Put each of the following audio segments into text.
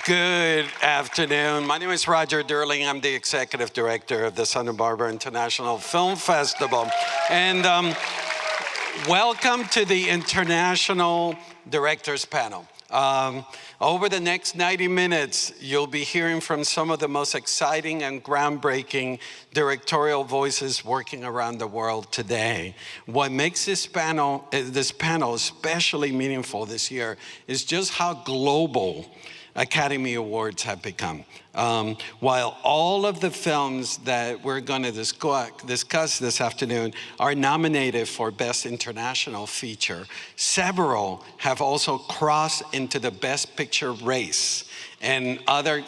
Good afternoon. My name is Roger Durling. I'm the executive director of the Santa Barbara International Film Festival. And welcome to the International Directors Panel. Over the next 90 minutes, you'll be hearing from some of the most exciting and groundbreaking directorial voices working around the world today. What makes this panel especially meaningful this year is just how global Academy Awards have become. While all of the films that we're going to discuss this afternoon are nominated for Best International Feature, several have also crossed into the Best Picture race and other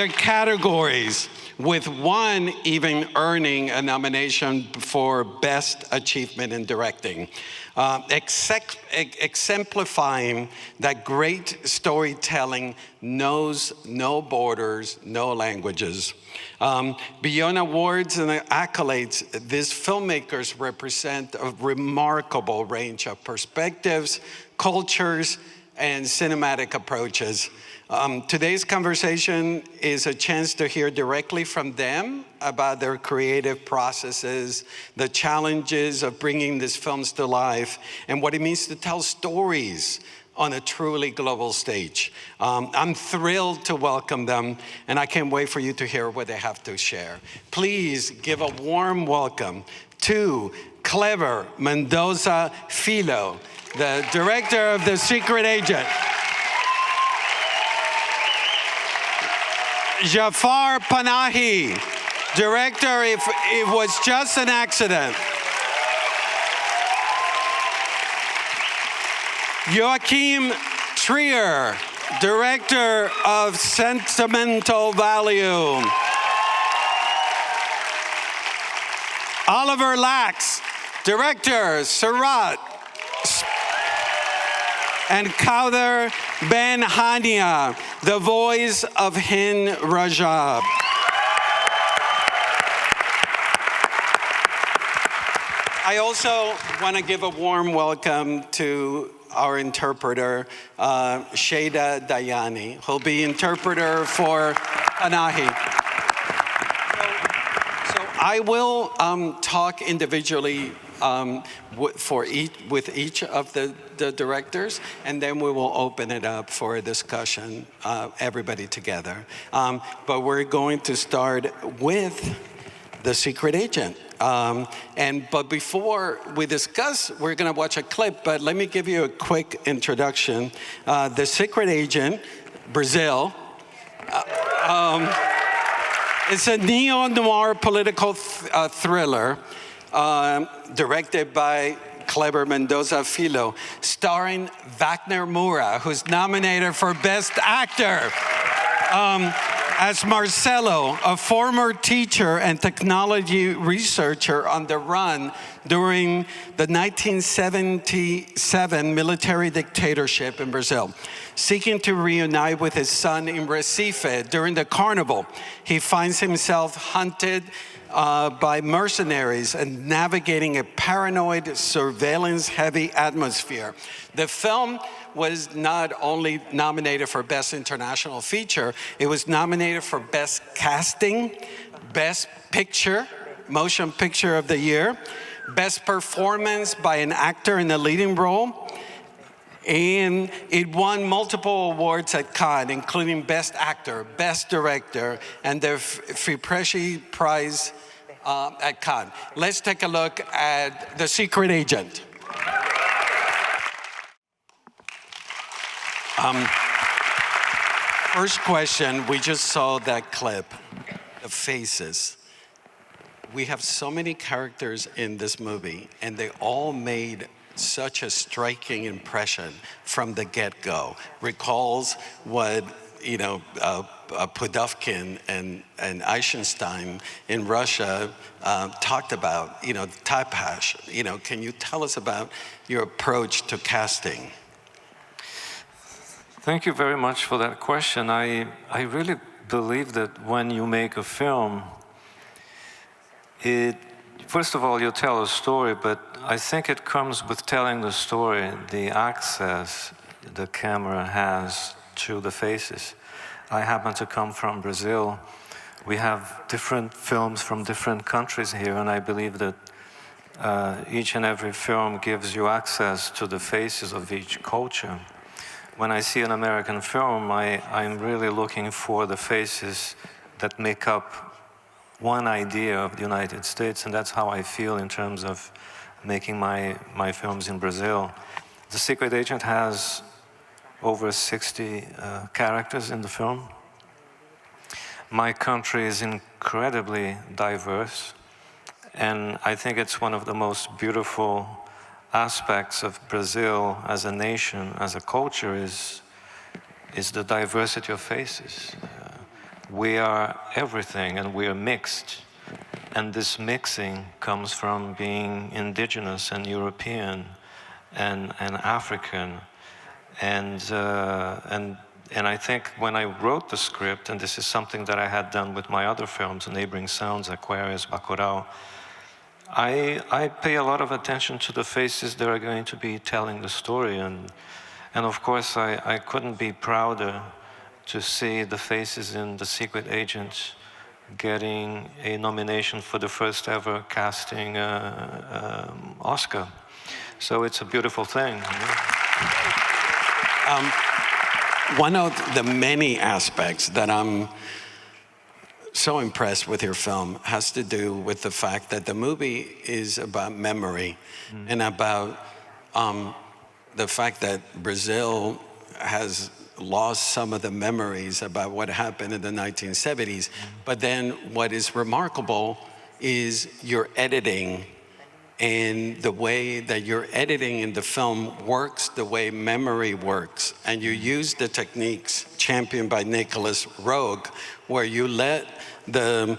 categories, with one even earning a nomination for Best Achievement in Directing. Exemplifying that great storytelling knows no borders, no languages. Beyond awards and accolades, these filmmakers represent a remarkable range of perspectives, cultures, and cinematic approaches. Today's conversation is a chance to hear directly from them about their creative processes, the challenges of bringing these films to life, and what it means to tell stories on a truly global stage. I'm thrilled to welcome them, and I can't wait for you to hear what they have to share. Please give a warm welcome to Kleber Mendoza Filho, the director of The Secret Agent. Jafar Panahi, director If It Was Just an Accident. Joachim Trier, director of Sentimental Value. Oliver Lax, director, Surat. And Kauthar Ben Hania, the voice of Hind Rajab. I also want to give a warm welcome to our interpreter, Shada Dayani, who'll be interpreter for Panahi. So I will talk individually with each of the directors, and then we will open it up for a discussion, everybody together. But we're going to start with The Secret Agent. But before we discuss, we're going to watch a clip, but let me give you a quick introduction. The Secret Agent, Brazil. It's a neo-noir political thriller directed by Kleber Mendoza Filho, starring Wagner Moura, who's nominated for Best Actor, as Marcelo, a former teacher and technology researcher on the run during the 1977 military dictatorship in Brazil. Seeking to reunite with his son in Recife during the carnival, he finds himself hunted by mercenaries and navigating a paranoid, surveillance-heavy atmosphere. The film was not only nominated for Best International Feature, it was nominated for Best Casting, Best Picture, Motion Picture of the Year, Best Performance by an Actor in a Leading Role, and it won multiple awards at Cannes, including Best Actor, Best Director, and the Fipresci Prize at Cannes. Let's take a look at The Secret Agent. First question, we just saw that clip, the faces. We have so many characters in this movie, and they all made such a striking impression from the get-go. Recalls what, Pudovkin and Eisenstein in Russia talked about, typage. Can you tell us about your approach to casting? Thank you very much for that question. I really believe that when you make a film, first of all, you tell a story, but I think it comes with telling the story, the access the camera has to the faces. I happen to come from Brazil. We have different films from different countries here, and I believe that each and every film gives you access to the faces of each culture. When I see an American film, I'm really looking for the faces that make up one idea of the United States, and that's how I feel in terms of making my films in Brazil. The Secret Agent has over 60 characters in the film. My country is incredibly diverse, and I think it's one of the most beautiful aspects of Brazil as a nation, as a culture, is the diversity of faces. We are everything, and we are mixed. And this mixing comes from being indigenous and European and African. And I think when I wrote the script, and this is something that I had done with my other films, Neighboring Sounds, Aquarius, Bacurau, I pay a lot of attention to the faces that are going to be telling the story. And of course, I couldn't be prouder to see the faces in The Secret Agent getting a nomination for the first ever casting Oscar. So it's a beautiful thing. One of the many aspects that I'm so impressed with your film has to do with the fact that the movie is about memory and about the fact that Brazil has lost some of the memories about what happened in the 1970s. But then what is remarkable is your editing and the way that your editing in the film works the way memory works. And you use the techniques championed by Nicholas Roeg, where you let the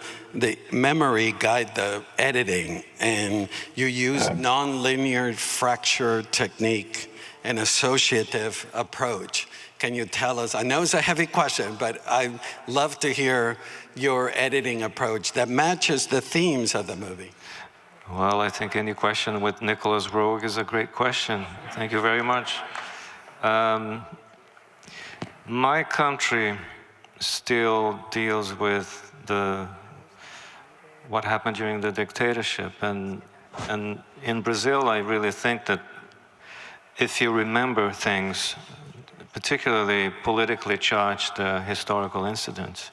memory guide the editing, and you use non-linear fracture technique and associative approach. Can you tell us, I know it's a heavy question, but I'd love to hear your editing approach that matches the themes of the movie. Well, I think any question with Nicholas Roeg is a great question. Thank you very much. My country still deals with what happened during the dictatorship. And in Brazil, I really think that if you remember things, particularly politically charged historical incidents,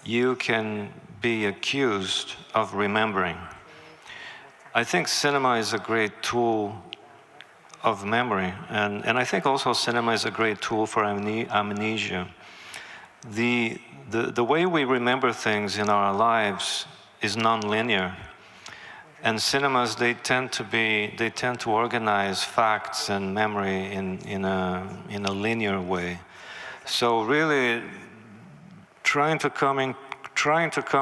you can be accused of remembering. I think cinema is a great tool of memory, and I think also cinema is a great tool for amnesia. The way we remember things in our lives is non-linear, and cinemas, they tend to organize facts and memory in a linear way. So really trying to come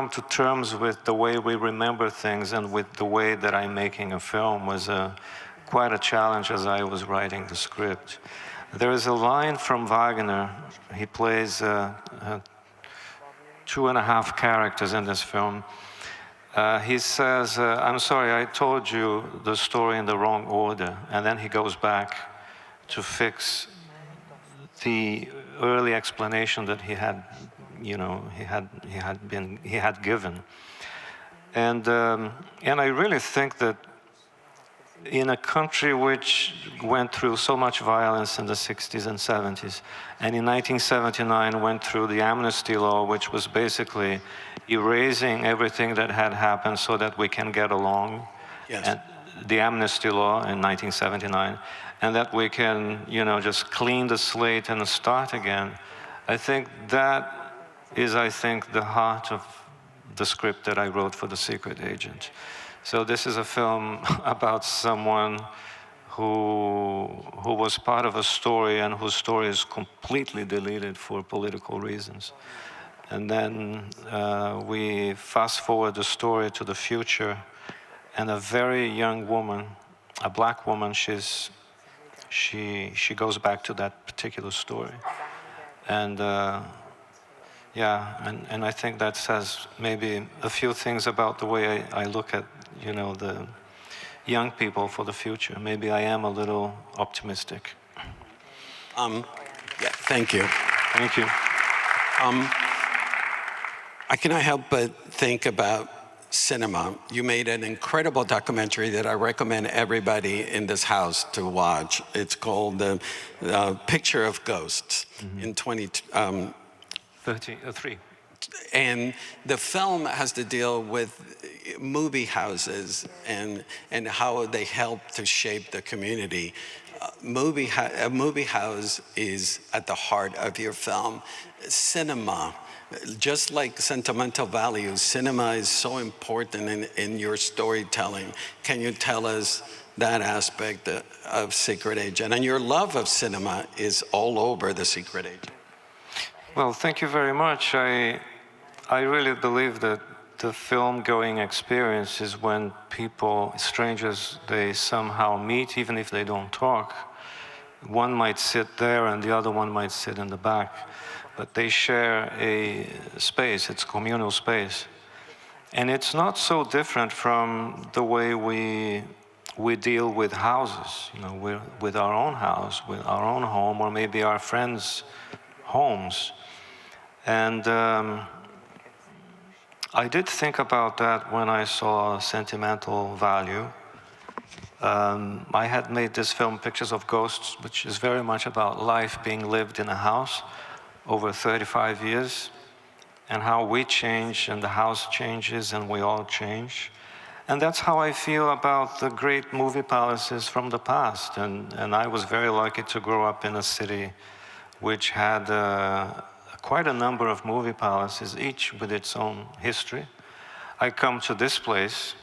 to terms with the way we remember things and with the way that I'm making a film was quite a challenge as I was writing the script. There is a line from Wagner. He plays 2.5 characters in this film. He says, I'm sorry, I told you the story in the wrong order. And then he goes back to fix the early explanation that he had, he had given. And I really think that in a country which went through so much violence in the 60s and 70s, and in 1979 went through the amnesty law, which was basically erasing everything that had happened so that we can get along. Yes. And the amnesty law in 1979, and that we can, just clean the slate and start again. I think that is, the heart of the script that I wrote for The Secret Agent. So this is a film about someone who was part of a story and whose story is completely deleted for political reasons. And then we fast forward the story to the future, and a very young woman, a black woman, she goes back to that particular story. And and I think that says maybe a few things about the way I look at, the young people for the future. Maybe I am a little optimistic. Yeah, thank you. Thank you. I cannot help but think about cinema. You made an incredible documentary that I recommend everybody in this house to watch. It's called The Picture of Ghosts in 3. and the film has to deal with movie houses and how they help to shape the community. A movie house is at the heart of your film. Cinema, just like Sentimental Value, cinema is so important in your storytelling. Can you tell us that aspect of Secret Agent? And your love of cinema is all over The Secret Agent. Well, thank you very much. I really believe that the film-going experience is when people, strangers, they somehow meet, even if they don't talk. One might sit there and the other one might sit in the back, but they share a space, it's communal space. And it's not so different from the way we deal with houses, you know, with our own house, with our own home, or maybe our friends' homes. And I did think about that when I saw Sentimental Value. I had made this film, Pictures of Ghosts, which is very much about life being lived in a house over 35 years, and how we change, and the house changes, and we all change. And that's how I feel about the great movie palaces from the past. And I was very lucky to grow up in a city which had quite a number of movie palaces, each with its own history. I come to this place,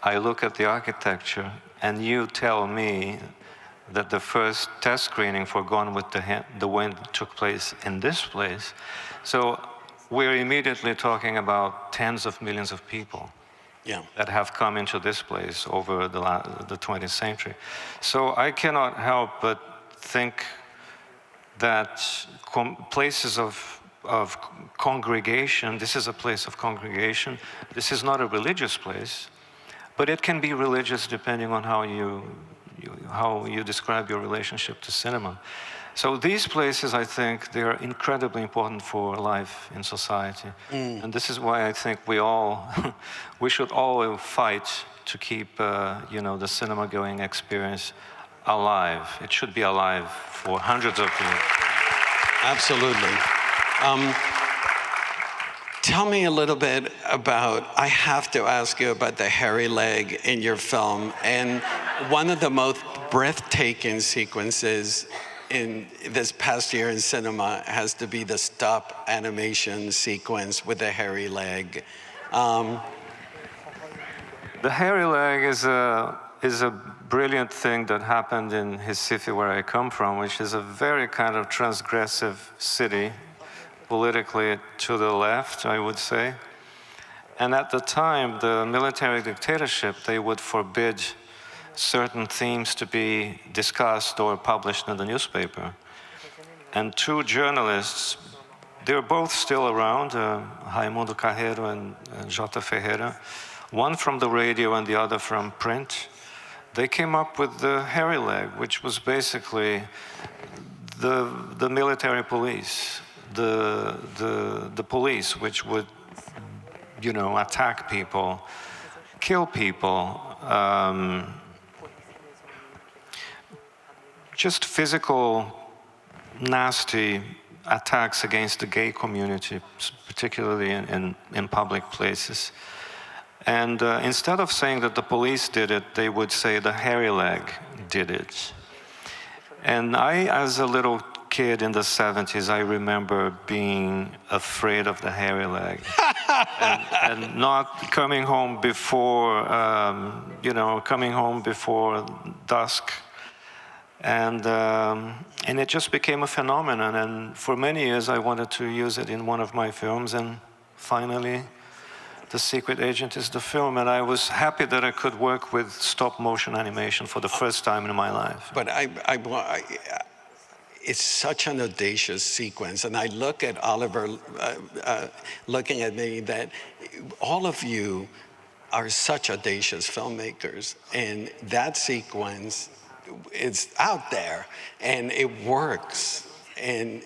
I look at the architecture, and you tell me that the first test screening for Gone with the Wind took place in this place. So we're immediately talking about tens of millions of people that have come into this place over the 20th century. So I cannot help but think that places of congregation, this is a place of congregation, this is not a religious place, but it can be religious depending on how you describe your relationship to cinema. So these places, I think, they're incredibly important for life in society. And this is why I think we should all fight to keep the cinema-going experience alive. It should be alive for hundreds of years. Absolutely. Tell me a little bit about, I have to ask you about the hairy leg in your film. And one of the most breathtaking sequences in this past year in cinema has to be the stop animation sequence with the hairy leg. The hairy leg is a brilliant thing that happened in Recife, where I come from, which is a very kind of transgressive city, politically to the left, I would say. And at the time, the military dictatorship, they would forbid certain themes to be discussed or published in the newspaper. And two journalists, they're both still around, Raimundo Carreiro and J. Ferreira, one from the radio and the other from print. They came up with the hairy leg, which was basically the military police, the police, which would, attack people, kill people, just physical, nasty attacks against the gay community, particularly in public places. And instead of saying that the police did it, they would say the hairy leg did it. And I, as a little kid in the 70s, I remember being afraid of the hairy leg and not coming home before, coming home before dusk. And it just became a phenomenon. And for many years, I wanted to use it in one of my films. And finally, The Secret Agent is the film. And I was happy that I could work with stop-motion animation for the first time in my life. But it's such an audacious sequence. And I look at Oliver looking at me, that all of you are such audacious filmmakers. And that sequence it's out there and it works. And,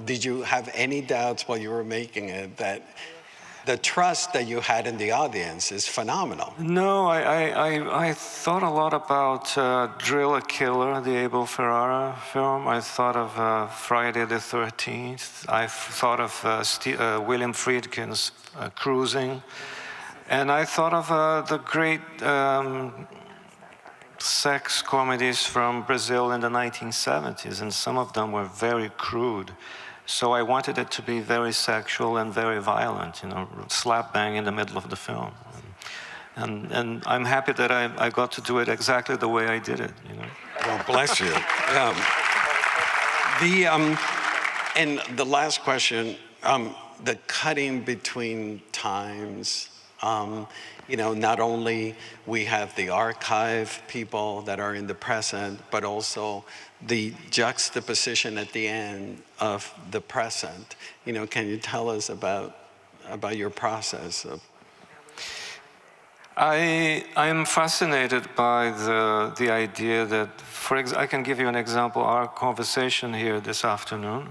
did you have any doubts while you were making it that the trust that you had in the audience is phenomenal? No, I thought a lot about Drill a Killer, the Abel Ferrara film. I thought of Friday the 13th. I thought of William Friedkin's Cruising. And I thought of the great sex comedies from Brazil in the 1970s, and some of them were very crude. So I wanted it to be very sexual and very violent, slap bang in the middle of the film. And I'm happy that I got to do it exactly the way I did it. Well, bless you. And the last question, the cutting between times. Not only we have the archive people that are in the present, but also the juxtaposition at the end of the present. Can you tell us about your process of? I'm fascinated by the idea that, I can give you an example. Our conversation here this afternoon,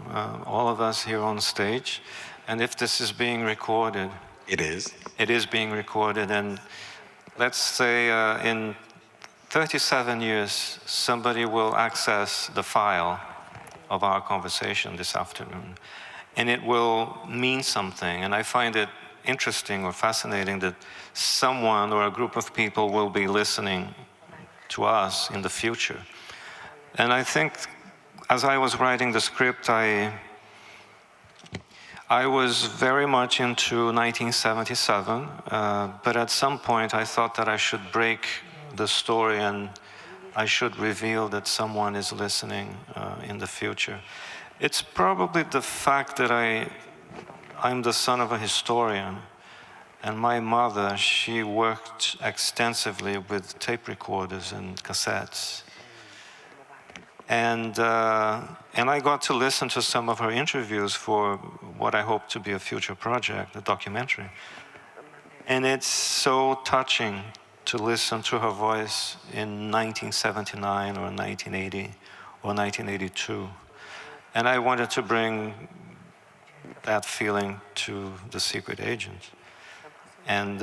all of us here on stage, and if this is being recorded. It is. It is being recorded, and let's say in 37 years, somebody will access the file of our conversation this afternoon, and it will mean something. And I find it interesting or fascinating that someone or a group of people will be listening to us in the future. And I think, as I was writing the script, I was very much into 1977, but at some point I thought that I should break the story and I should reveal that someone is listening in the future. It's probably the fact that I'm the son of a historian, and my mother, she worked extensively with tape recorders and cassettes. And I got to listen to some of her interviews for what I hope to be a future project, a documentary. And it's so touching to listen to her voice in 1979 or 1980 or 1982. And I wanted to bring that feeling to The Secret Agent. And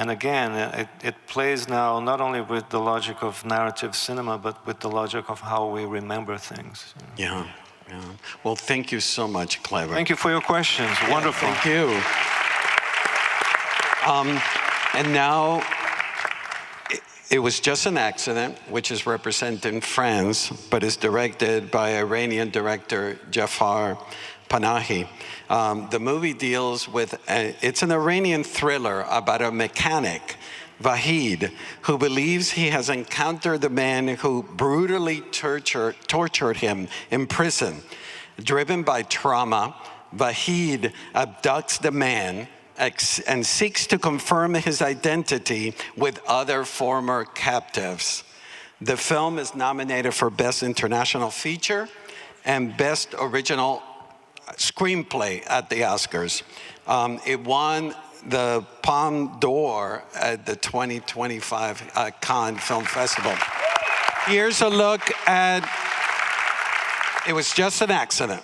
again, it plays now not only with the logic of narrative cinema, but with the logic of how we remember things. Yeah. Well, thank you so much, Clever. Thank you for your questions. Wonderful. Thank you. And now, it was just an accident, which is represented in France, but is directed by Iranian director Jafar Panahi. The movie deals with, it's an Iranian thriller about a mechanic, Vahid, who believes he has encountered the man who brutally tortured him in prison. Driven by trauma, Vahid abducts the man and seeks to confirm his identity with other former captives. The film is nominated for Best International Feature and Best Original Screenplay at the Oscars. It won the Palme d'Or at the 2025 Cannes Film Festival. Here's a look at It Was Just an Accident.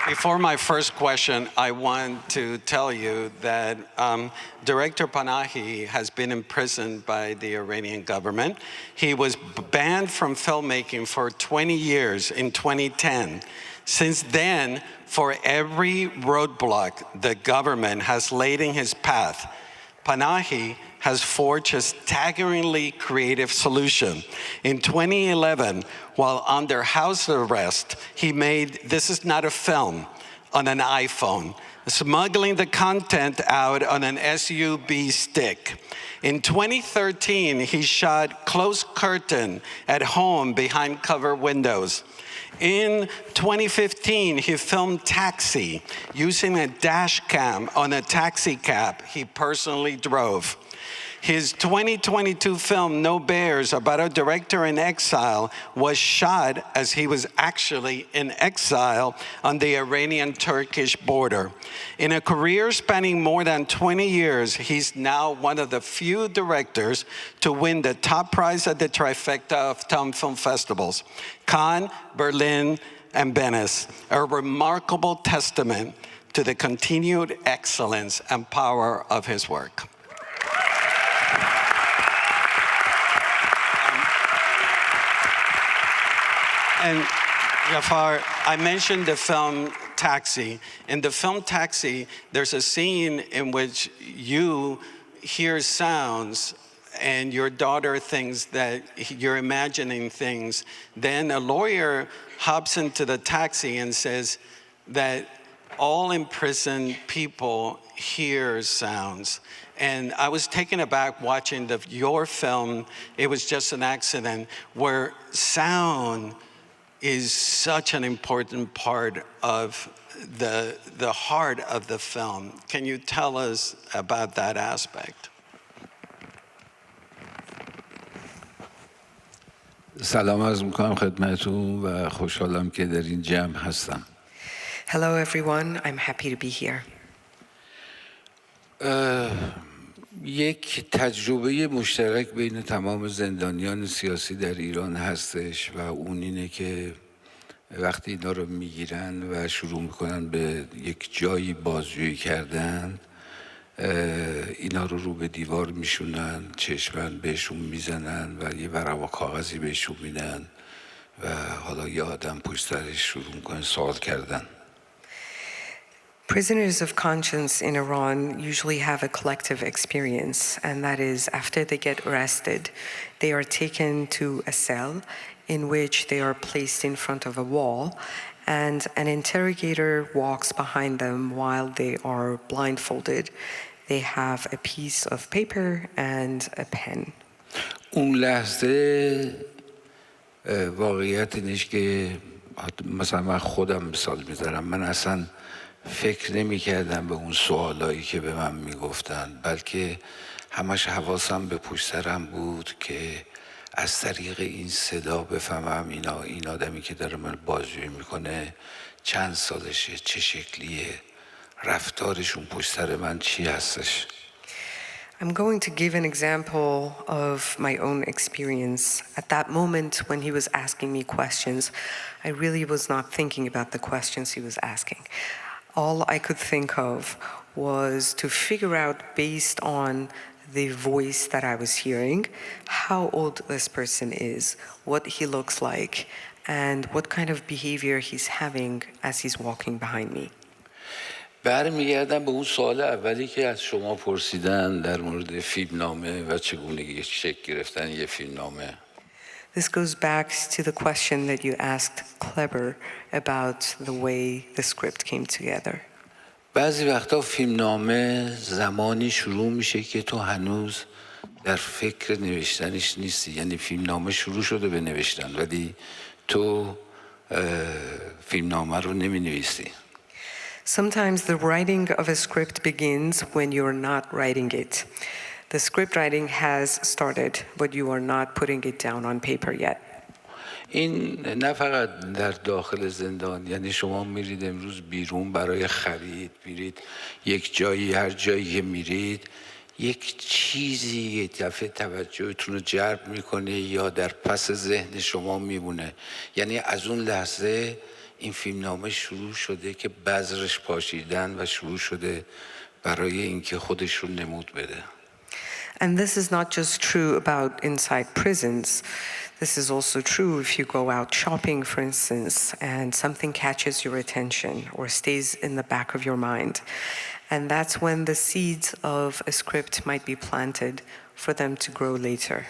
Before my first question, I want to tell you that Director Panahi has been imprisoned by the Iranian government. He was banned from filmmaking for 20 years in 2010. Since then, for every roadblock the government has laid in his path, Panahi has forged a staggeringly creative solution. In 2011, while under house arrest, he made This Is Not a Film on an iPhone, smuggling the content out on an SUB stick. In 2013, he shot Close Curtain at home behind cover windows. In 2015, he filmed Taxi using a dash cam on a taxi cab he personally drove. His 2022 film, No Bears, about a director in exile, was shot as he was actually in exile on the Iranian-Turkish border. In a career spanning more than 20 years, he's now one of the few directors to win the top prize at the trifecta of film festivals, Cannes, Berlin, and Venice, a remarkable testament to the continued excellence and power of his work. And Jafar, I mentioned the film Taxi. In the film Taxi, there's a scene in which you hear sounds and your daughter thinks that you're imagining things. Then a lawyer hops into the taxi and says that all imprisoned people hear sounds. And I was taken aback watching your film, It Was Just an Accident, where sound is such an important part of the heart of the film. Can you tell us about that aspect? سلام عرض میکنم خدمتتون و خوشحالم که در این جمع هستم. Hello everyone, I'm happy to be here. یک تجربه مشترک بین تمام زندانیان سیاسی در ایران هستش و اون اینه که وقتی اینا رو میگیرن و شروع میکنن به یک جایی بازجویی کردن، اینا رو به دیوار میشونن، چشمن بهشون میزنن و یه ورق و کاغذی بهشون میدن و حالا یه آدم پشت سرش شروع میکنه سوال کردن. Prisoners of conscience in Iran usually have a collective experience, and that is after they get arrested, they are taken to a cell in which they are placed in front of a wall, and an interrogator walks behind them while they are blindfolded. They have a piece of paper and a pen. اون لحظه واقعیت اینش که مثلا من خودم مثال میذارم، من اصلا فکر نمی کردم به اون سوالایی که به من میگفتن، بلکه همش حواسم به پشت سرم بود که از طریق این صدا بفهمم این آدمی که داره من بازجویی میکنه چند سالشه، چه شکلیه، رفتارشون پشت سر من چی هستش. I'm going to give an example of my own experience. At that moment when he was asking me questions, I really was not thinking about the questions he was asking. All I could think of was to figure out, based on the voice that I was hearing, how old this person is, what he looks like, and what kind of behavior he's having as he's walking behind me. برمیگردم به اون سوال اولی که از شما پرسیدن در مورد فیلمنامه و چگونگی شکل گرفتن یه فیلمنامه. This goes back to the question that you asked Kleber about the way the script came together. بعضی وقتا فیلمنامه زمانی شروع میشه که تو هنوز در فکر نوشتنش نیستی، یعنی فیلمنامه شروع شده به نوشتن ولی تو فیلمنامه رو نمی نویسی. Sometimes the writing of a script begins when you're not writing it. The script writing has started, but you are not putting it down on paper yet. این نه فقط در داخل زندان، یعنی شما میرید امروز بیرون برای خرید، میرید یک جایی، هر جایی که میرید یک چیزی یک دفعه توجهتون رو جلب میکنه یا در پس ذهن شما میمونه، یعنی از اون لحظه این فیلمنامه شروع شده که بذرش پاشیدن و شروع شده برای اینکه خودش رو نمود بده. And this is not just true about inside prisons. This is also true if you go out shopping, for instance, and something catches your attention or stays in the back of your mind. And that's when the seeds of a script might be planted for them to grow later.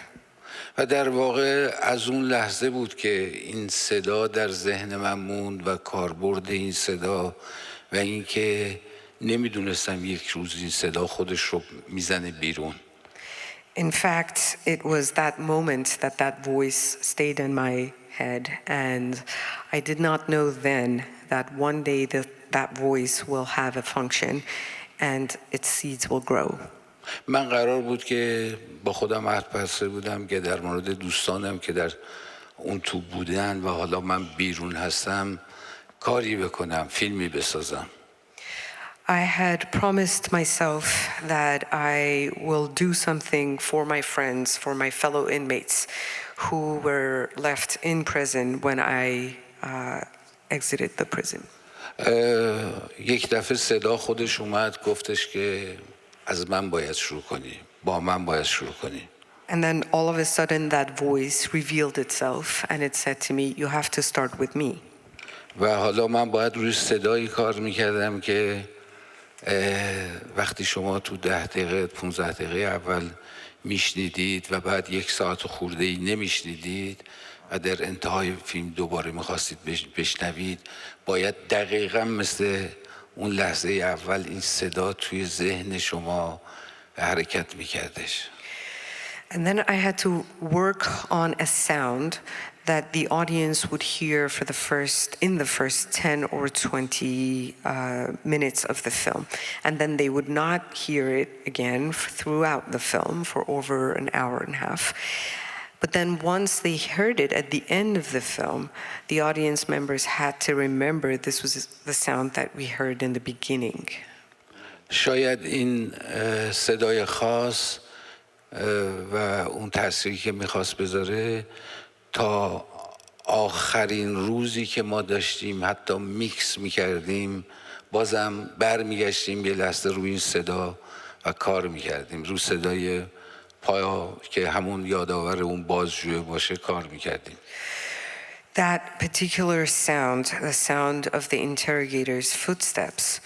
و در واقع از اون لحظه بود که این صدا در ذهن من موند و کاربرد این صدا و اینکه نمیدونستم یک روز این صدا خودش رو میزنه بیرون. In fact, it was that moment that voice stayed in my head, and I did not know then that one day that voice will have a function and its seeds will grow. من قرار بود که با خودم عهد بسته بودم که در مورد دوستانم که در اون تو بودن و حالا من بیرون هستم کاری بکنم، فیلمی بسازم. I had promised myself that I will do something for my friends, for my fellow inmates who were left in prison when I exited the prison. یک دفعه صدا خودش اومد گفتش که از من باید شروع کنی، با من باید شروع کنی. And then all of a sudden that voice revealed itself and it said to me, you have to start with me. و حالا من باید روی صدایی کار میکردم که وقتی شما تو 10 دقیقه 15 دقیقه اول میشنیدید و بعد 1 ساعت خورده ای نمیشنیدید و در انتهای فیلم دوباره میخواستید بشنوید، باید دقیقا مثل اون لحظه اول این صدا توی ذهن شما حرکت میکردش. And then I had to work on a sound that the audience would hear in the first 10 or 20 minutes of the film. And then they would not hear it again throughout the film for over an hour and a half. But then once they heard it at the end of the film, the audience members had to remember this was the sound that we heard in the beginning. شاید این صدای خاص و اون تأثیری که میخواست بذاره تا آخرین روزی که ما داشتیم حتی میکس میکردیم بازم برمیگشتیم یه لحظه روی این صدا و کار میکردیم، رو صدای پایا که همون یادآور اون بازجویه باشه کار میکردیم. That particular sound, the sound of the interrogator's footsteps,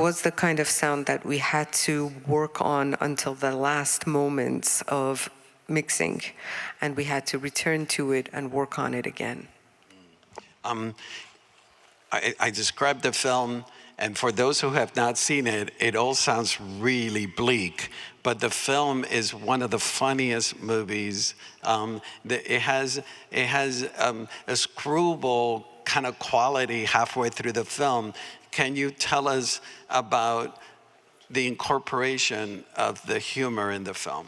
was the kind of sound that we had to work on until the last moments of mixing, and we had to return to it and work on it again. I described the film, and for those who have not seen it, it all sounds really bleak, but the film is one of the funniest movies. It has a screwball kind of quality halfway through the film. Can you tell us about the incorporation of the humor in the film?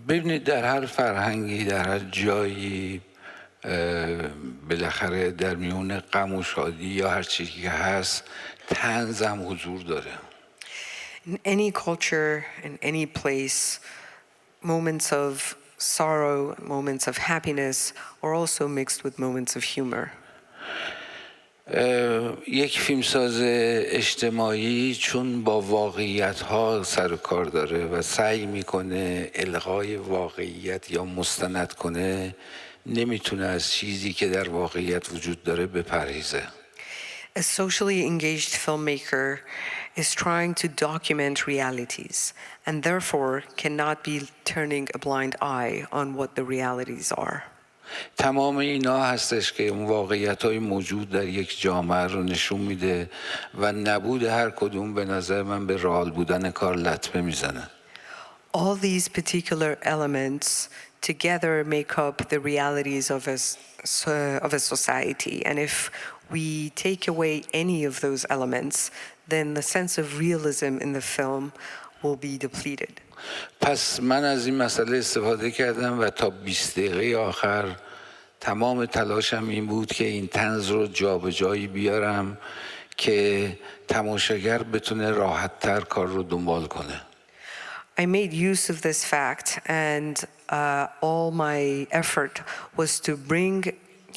ببینید در هر فرهنگی در هر جایی بالاخره در میون غم و شادی یا هر چیزی که هست طنز هم حضور داره. In any culture, in any place, moments of sorrow, moments of happiness are also mixed with moments of humor. یک فیلمساز اجتماعی چون با واقعیت‌ها سر و کار داره و سعی میکنه الغای واقعیت یا مستند کنه، نمیتونه از چیزی که در واقعیت وجود داره بپرهیزه. A socially engaged filmmaker is trying to document realities and therefore cannot be turning a blind eye on what the realities are. تمام اینا هستش که اون واقعیت‌های موجود در یک جامعه رو نشون میده و نبود هر کدوم به نظر من به رئال بودن کار لطمه میزنه. All these particular elements together make up the realities of a society, and if we take away any of those elements, then the sense of realism in the film will be depleted. پس من از این مسئله استفاده کردم و تا 20 دقیقه آخر تمام تلاشم این بود که این طنز رو جابجایی بیارم که تماشاگر بتونه راحت‌تر کار رو دنبال کنه. I made use of this fact, and all my effort was to bring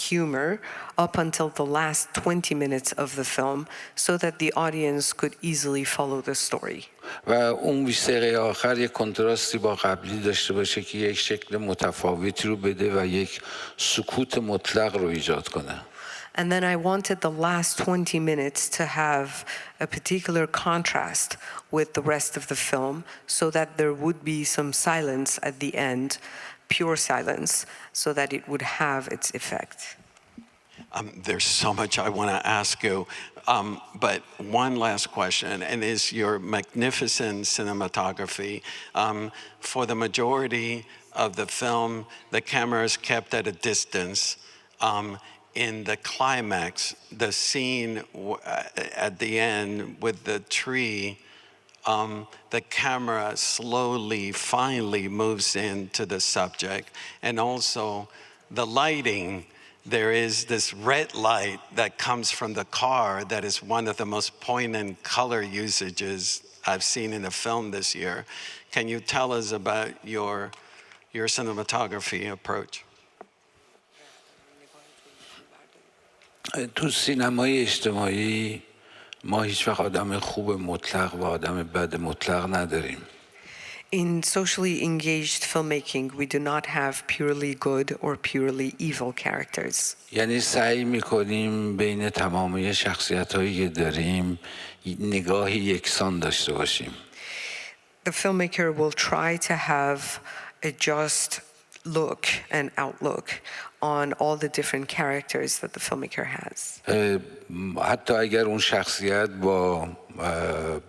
humor up until the last 20 minutes of the film so that the audience could easily follow the story. و اون 20 دقیقه آخر یک کنتراستی با قبلی داشته باشه که یک شکل متفاوتی رو بده و یک سکوت مطلق رو ایجاد کنه. And then I wanted the last 20 minutes to have a particular contrast with the rest of the film so that there would be some silence at the end, pure silence, so that it would have its effect. There's so much I want to ask you, but one last question, and is your magnificent cinematography. For the majority of the film, the camera is kept at a distance. in the climax, the scene at the end with the tree, the camera slowly, finally moves into the subject. And also the lighting, there is this red light that comes from the car that is one of the most poignant color usages I've seen in a film this year. Can you tell us about your cinematography approach? تو سینمای اجتماعی ما هیچ وقت آدم خوب مطلق و آدم بد مطلق نداریم. In socially engaged filmmaking, we do not have purely good or purely evil characters. یعنی سعی میکنیم بین تمامی شخصیت‌هایی که داریم نگاهی یکسان داشته باشیم. The filmmaker will try to have a just look and outlook on all the different characters that the filmmaker has. حتی اگر اون شخصیت با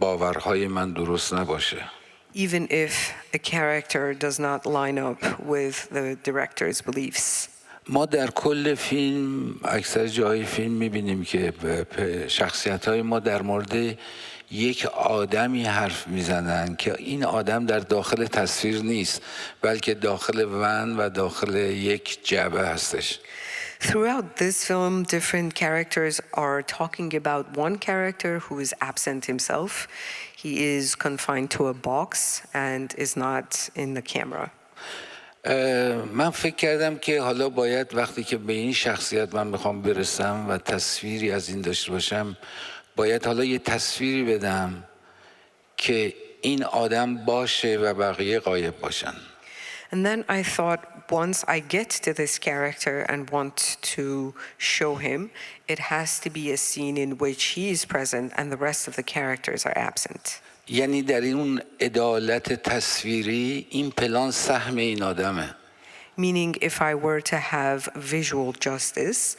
باورهای من درست نباشه. Even if a character does not line up with the director's beliefs. ما در کل فیلم اکثر جای فیلم میبینیم که شخصیت‌های ما در مورد یک آدمی حرف میزنن که این آدم در داخل تصویر نیست بلکه داخل ون و داخل یک جعبه هستش. Throughout this film, different characters are talking about one character who is absent himself. He is confined to a box and is not in the camera. من فکر کردم که حالا باید وقتی که به این شخصیت من میخوام برسم و تصویری از این داشته باشم باید حالا یه تصویری بدم که این آدم باشه و بقیه غایب باشن. And then I thought, once I get to this character and want to show him, it has to be a scene in which he is present and the rest of the characters are absent. یعنی در این عدالت تصویری این پلان سهم این آدمه. Meaning, if I were to have visual justice,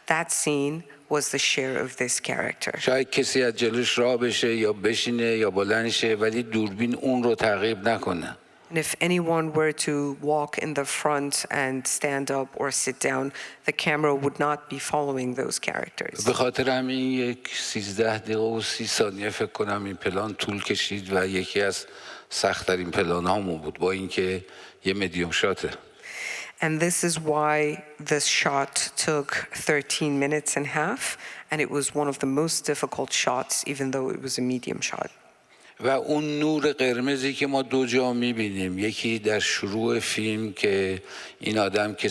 that scene was the share of this character. شاید کسی از جلوش راه بشه یا بشینه یا بلند شه ولی دوربین اون رو تعقیب نکنه. And if anyone were to walk in the front and stand up or sit down, the camera would not be following those characters. به خاطر همین یک 13 دقیقه و 30 ثانیه فکر کنم این پلان طول کشید و یکی از سخت‌ترین پلان‌هامون بود با اینکه یه مدیوم شاته. And this is why this shot took 13 minutes and a half, and it was one of the most difficult shots, even though it was a medium shot. و اون نور قرمزی که ما دو جا می‌بینیم، یکی در شروع فیلم که این آدم که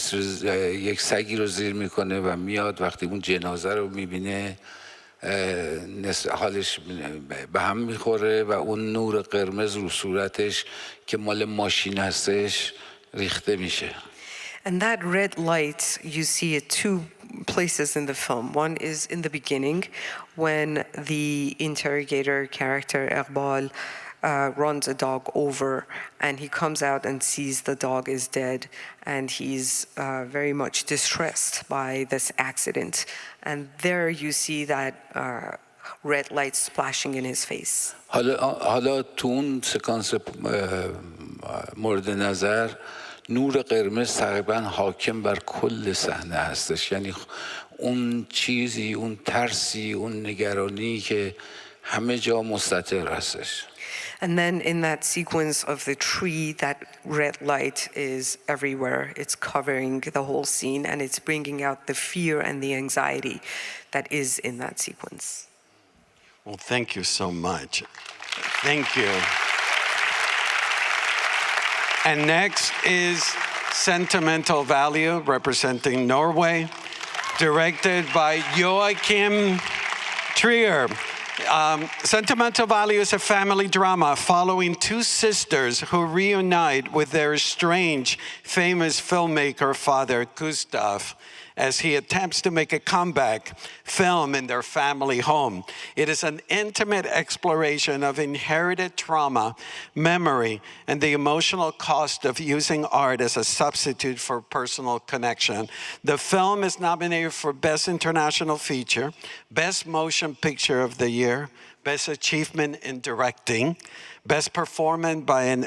یک سگی رو زیر میکنه و میاد وقتی اون جنازه رو می‌بینه حالش به هم میخوره و اون نور قرمز رو صورتش که مال ماشین هستش ریخته میشه. And that red light, you see it two places in the film. One is in the beginning, when the interrogator character, Iqbal, runs a dog over, and he comes out and sees the dog is dead, and he's very much distressed by this accident. And there you see that red light splashing in his face. حالا تو اون سکانس مورد نظر نور قرمز تقریبا حاکم بر کل صحنه هستش، یعنی اون چیزی، اون ترسی، اون نگرانی که همه جا مستتر هستش. And then in that sequence of the tree, that red light is everywhere. It's covering the whole scene, and it's bringing out the fear and the anxiety that is in that sequence. Well, thank you so much. Thank you. And next is Sentimental Value, representing Norway, directed by Joachim Trier. Sentimental Value is a family drama following two sisters who reunite with their estranged, famous filmmaker father, Gustav, as he attempts to make a comeback film in their family home. It is an intimate exploration of inherited trauma, memory, and the emotional cost of using art as a substitute for personal connection. The film is nominated for Best International Feature, Best Motion Picture of the Year, Best Achievement in Directing, Best Performance by an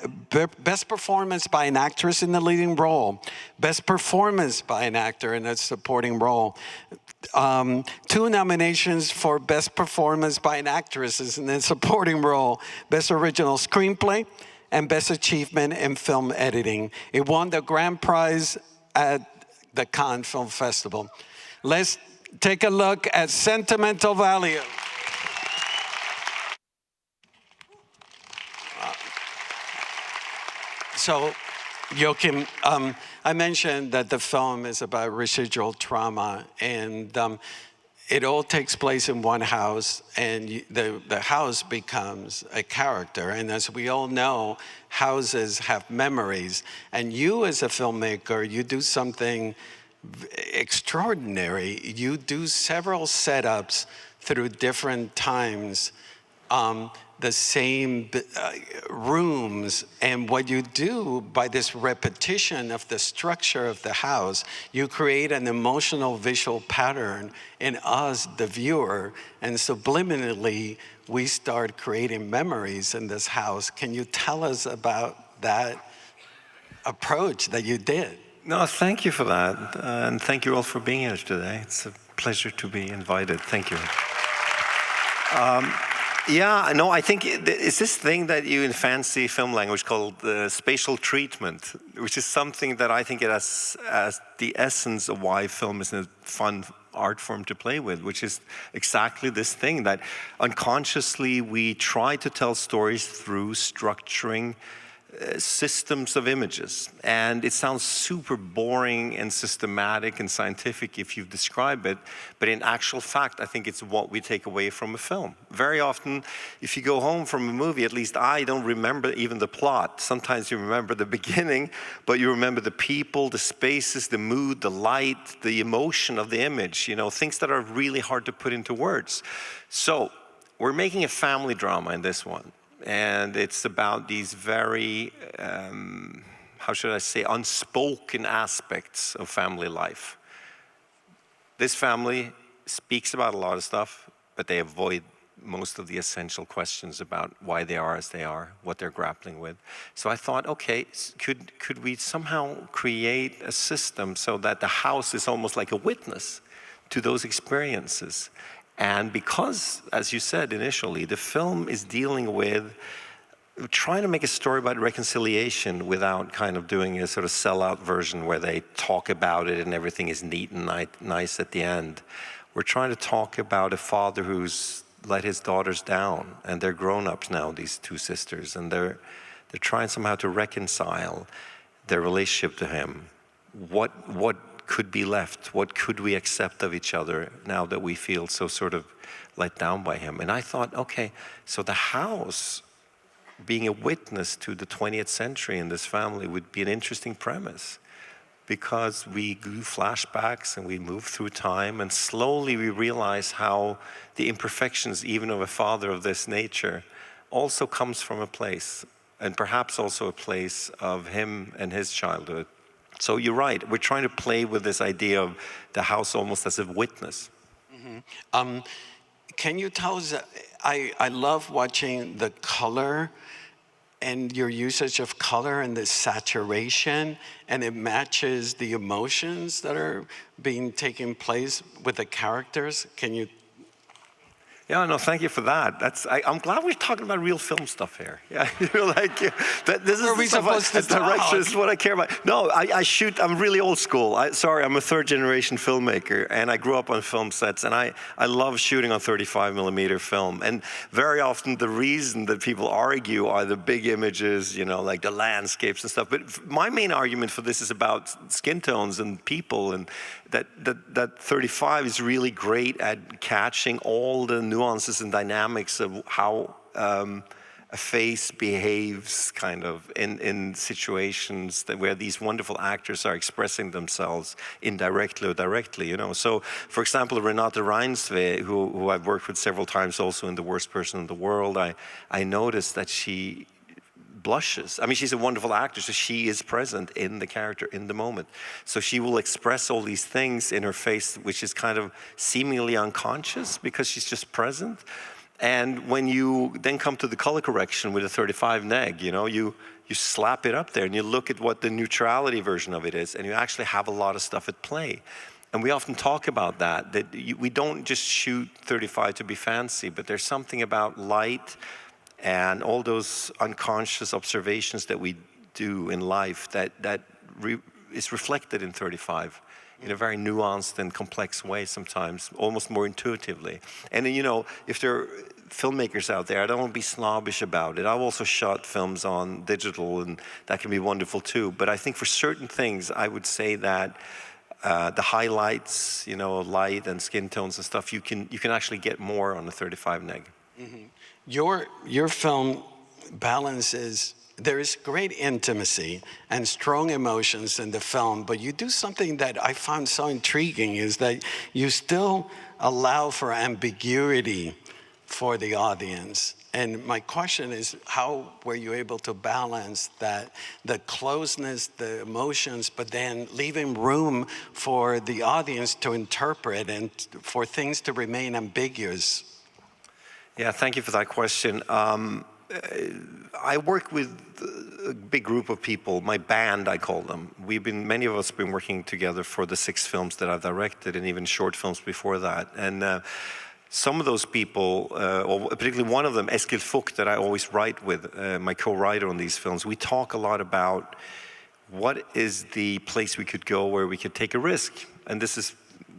Actress in the Leading Role, Best Performance by an Actor in a Supporting Role. 2 nominations for Best Performance by an Actress in a Supporting Role, Best Original Screenplay, and Best Achievement in Film Editing. It won the grand prize at the Cannes Film Festival. Let's take a look at Sentimental Value. So, Joachim, I mentioned that the film is about residual trauma, and it all takes place in one house, and the house becomes a character. And as we all know, houses have memories. And you, as a filmmaker, you do something extraordinary. You do several setups through different times, the same rooms, and what you do by this repetition of the structure of the house, you create an emotional visual pattern in us, the viewer, and subliminally we start creating memories in this house. Can you tell us about that approach that you did? No, thank you for that, and thank you all for being here today. It's a pleasure to be invited. Thank you. Yeah, no, I think it's this thing that you in fancy film language called spatial treatment, which is something that I think it has as the essence of why film is a fun art form to play with, which is exactly this thing that unconsciously we try to tell stories through structuring systems of images. And it sounds super boring and systematic and scientific if you describe it, but in actual fact, I think it's what we take away from a film. Very often, if you go home from a movie, at least I don't remember even the plot. Sometimes you remember the beginning, but you remember the people, the spaces, the mood, the light, the emotion of the image, you know, things that are really hard to put into words. So, we're making a family drama in this one. And it's about these very, how should I say, unspoken aspects of family life. This family speaks about a lot of stuff, but they avoid most of the essential questions about why they are as they are, what they're grappling with. So I thought, okay, could we somehow create a system so that the house is almost like a witness to those experiences? And because, as you said initially, the film is dealing with trying to make a story about reconciliation without kind of doing a sort of sellout version where they talk about it and everything is neat and nice at the end. We're trying to talk about a father who's let his daughters down, and they're grown-ups now, these 2 sisters, and they're trying somehow to reconcile their relationship to him. What could be left? What could we accept of each other now that we feel so sort of let down by him? And I thought, okay, so the house being a witness to the 20th century in this family would be an interesting premise, because we do flashbacks and we move through time, and slowly we realize how the imperfections even of a father of this nature also comes from a place, and perhaps also a place of him and his childhood. So you're right, we're trying to play with this idea of the house almost as a witness. Mm-hmm. Can you tell us, I love watching the color and your usage of color and the saturation, and it matches the emotions that are being taking place with the characters. Can you? Yeah, no, thank you for that. I'm glad we're talking about real film stuff here. Yeah, you're like, this is the stuff as director, this is what I care about. No, I shoot, I'm really old school. Sorry, I'm a 3rd generation filmmaker, and I grew up on film sets, and I love shooting on 35mm film. And very often the reason that people argue are the big images, you know, like the landscapes and stuff. But my main argument for this is about skin tones and people, and that 35 is really great at catching all the nuances and dynamics of how a face behaves kind of in situations where these wonderful actors are expressing themselves indirectly or directly, you know. So, for example, Renate Reinsve, who I've worked with several times also in The Worst Person in the World, I noticed that she blushes. I mean, she's a wonderful actor, so she is present in the character in the moment. So she will express all these things in her face, which is kind of seemingly unconscious because she's just present. And when you then come to the color correction with a 35 neg, you know, you slap it up there and you look at what the neutrality version of it is, and you actually have a lot of stuff at play. And we often talk about that we don't just shoot 35 to be fancy, but there's something about light and all those unconscious observations that we do in life that is reflected in 35 in a very nuanced and complex way sometimes, almost more intuitively. And you know, if there are filmmakers out there, I don't want to be snobbish about it. I've also shot films on digital, and that can be wonderful too. But I think for certain things, I would say that the highlights, you know, light and skin tones and stuff, you can actually get more on a 35 neg. Mm-hmm. Your film balances. There is great intimacy and strong emotions in the film, but you do something that I found so intriguing, is that you still allow for ambiguity for the audience. And my question is, how were you able to balance that, the closeness, the emotions, but then leaving room for the audience to interpret and for things to remain ambiguous? Yeah, thank you for that question. I work with a big group of people, my band, I call them. Many of us have been working together for the 6 films that I've directed, and even short films before that. And some of those people, or particularly one of them, Eskil Fuch, that I always write with, my co-writer on these films, we talk a lot about what is the place we could go where we could take a risk. And this is,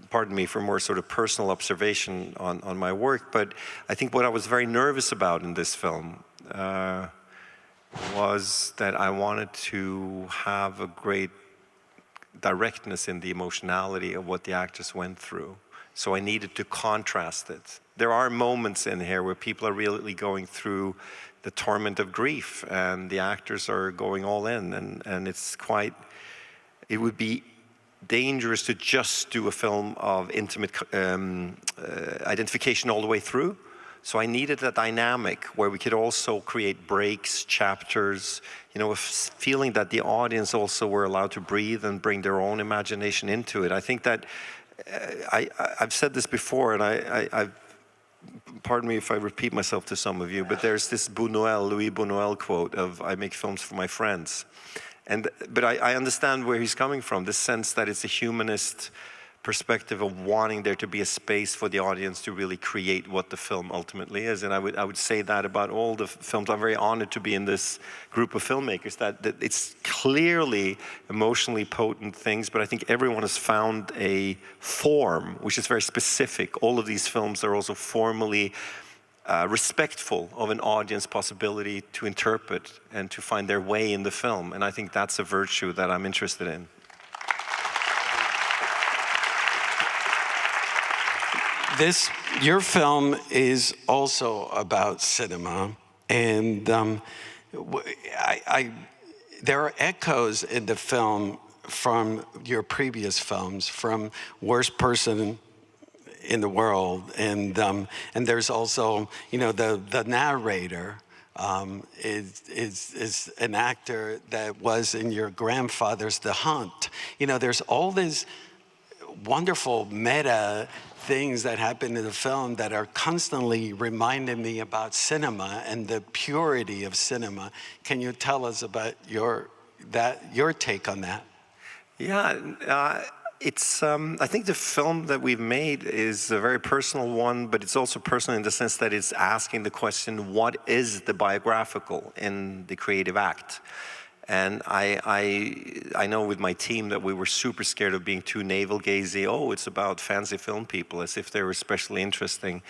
pardon me for more sort of personal observation on my work, but I think what I was very nervous about in this film was that I wanted to have a great directness in the emotionality of what the actors went through. So I needed to contrast it. There are moments in here where people are really going through the torment of grief, and the actors are going all in, and it would be dangerous to just do a film of intimate identification all the way through. So I needed a dynamic where we could also create breaks, chapters, you know, a feeling that the audience also were allowed to breathe and bring their own imagination into it. I think that I've said this before, and I've pardon me if I repeat myself to some of you, but there's this Louis Buñuel quote of, "I make films for my friends." But I understand where he's coming from, this sense that it's a humanist perspective of wanting there to be a space for the audience to really create what the film ultimately is. And I would say that about all the films. I'm very honored to be in this group of filmmakers, that it's clearly emotionally potent things, but I think everyone has found a form which is very specific. All of these films are also formally respectful of an audience possibility to interpret and to find their way in the film. And I think that's a virtue that I'm interested in. Your film is also about cinema, and there are echoes in the film from your previous films, from Worst Person in the World, and there's also, you know, the narrator is an actor that was in your grandfather's The Hunt. You know, there's all these wonderful meta things that happen in the film that are constantly reminding me about cinema and the purity of cinema. Can you tell us about your take on that? Yeah, I think the film that we've made is a very personal one, but it's also personal in the sense that it's asking the question, what is the biographical in the creative act? And I know with my team that we were super scared of being too navel-gazing. Oh, it's about fancy film people, as if they were especially interesting.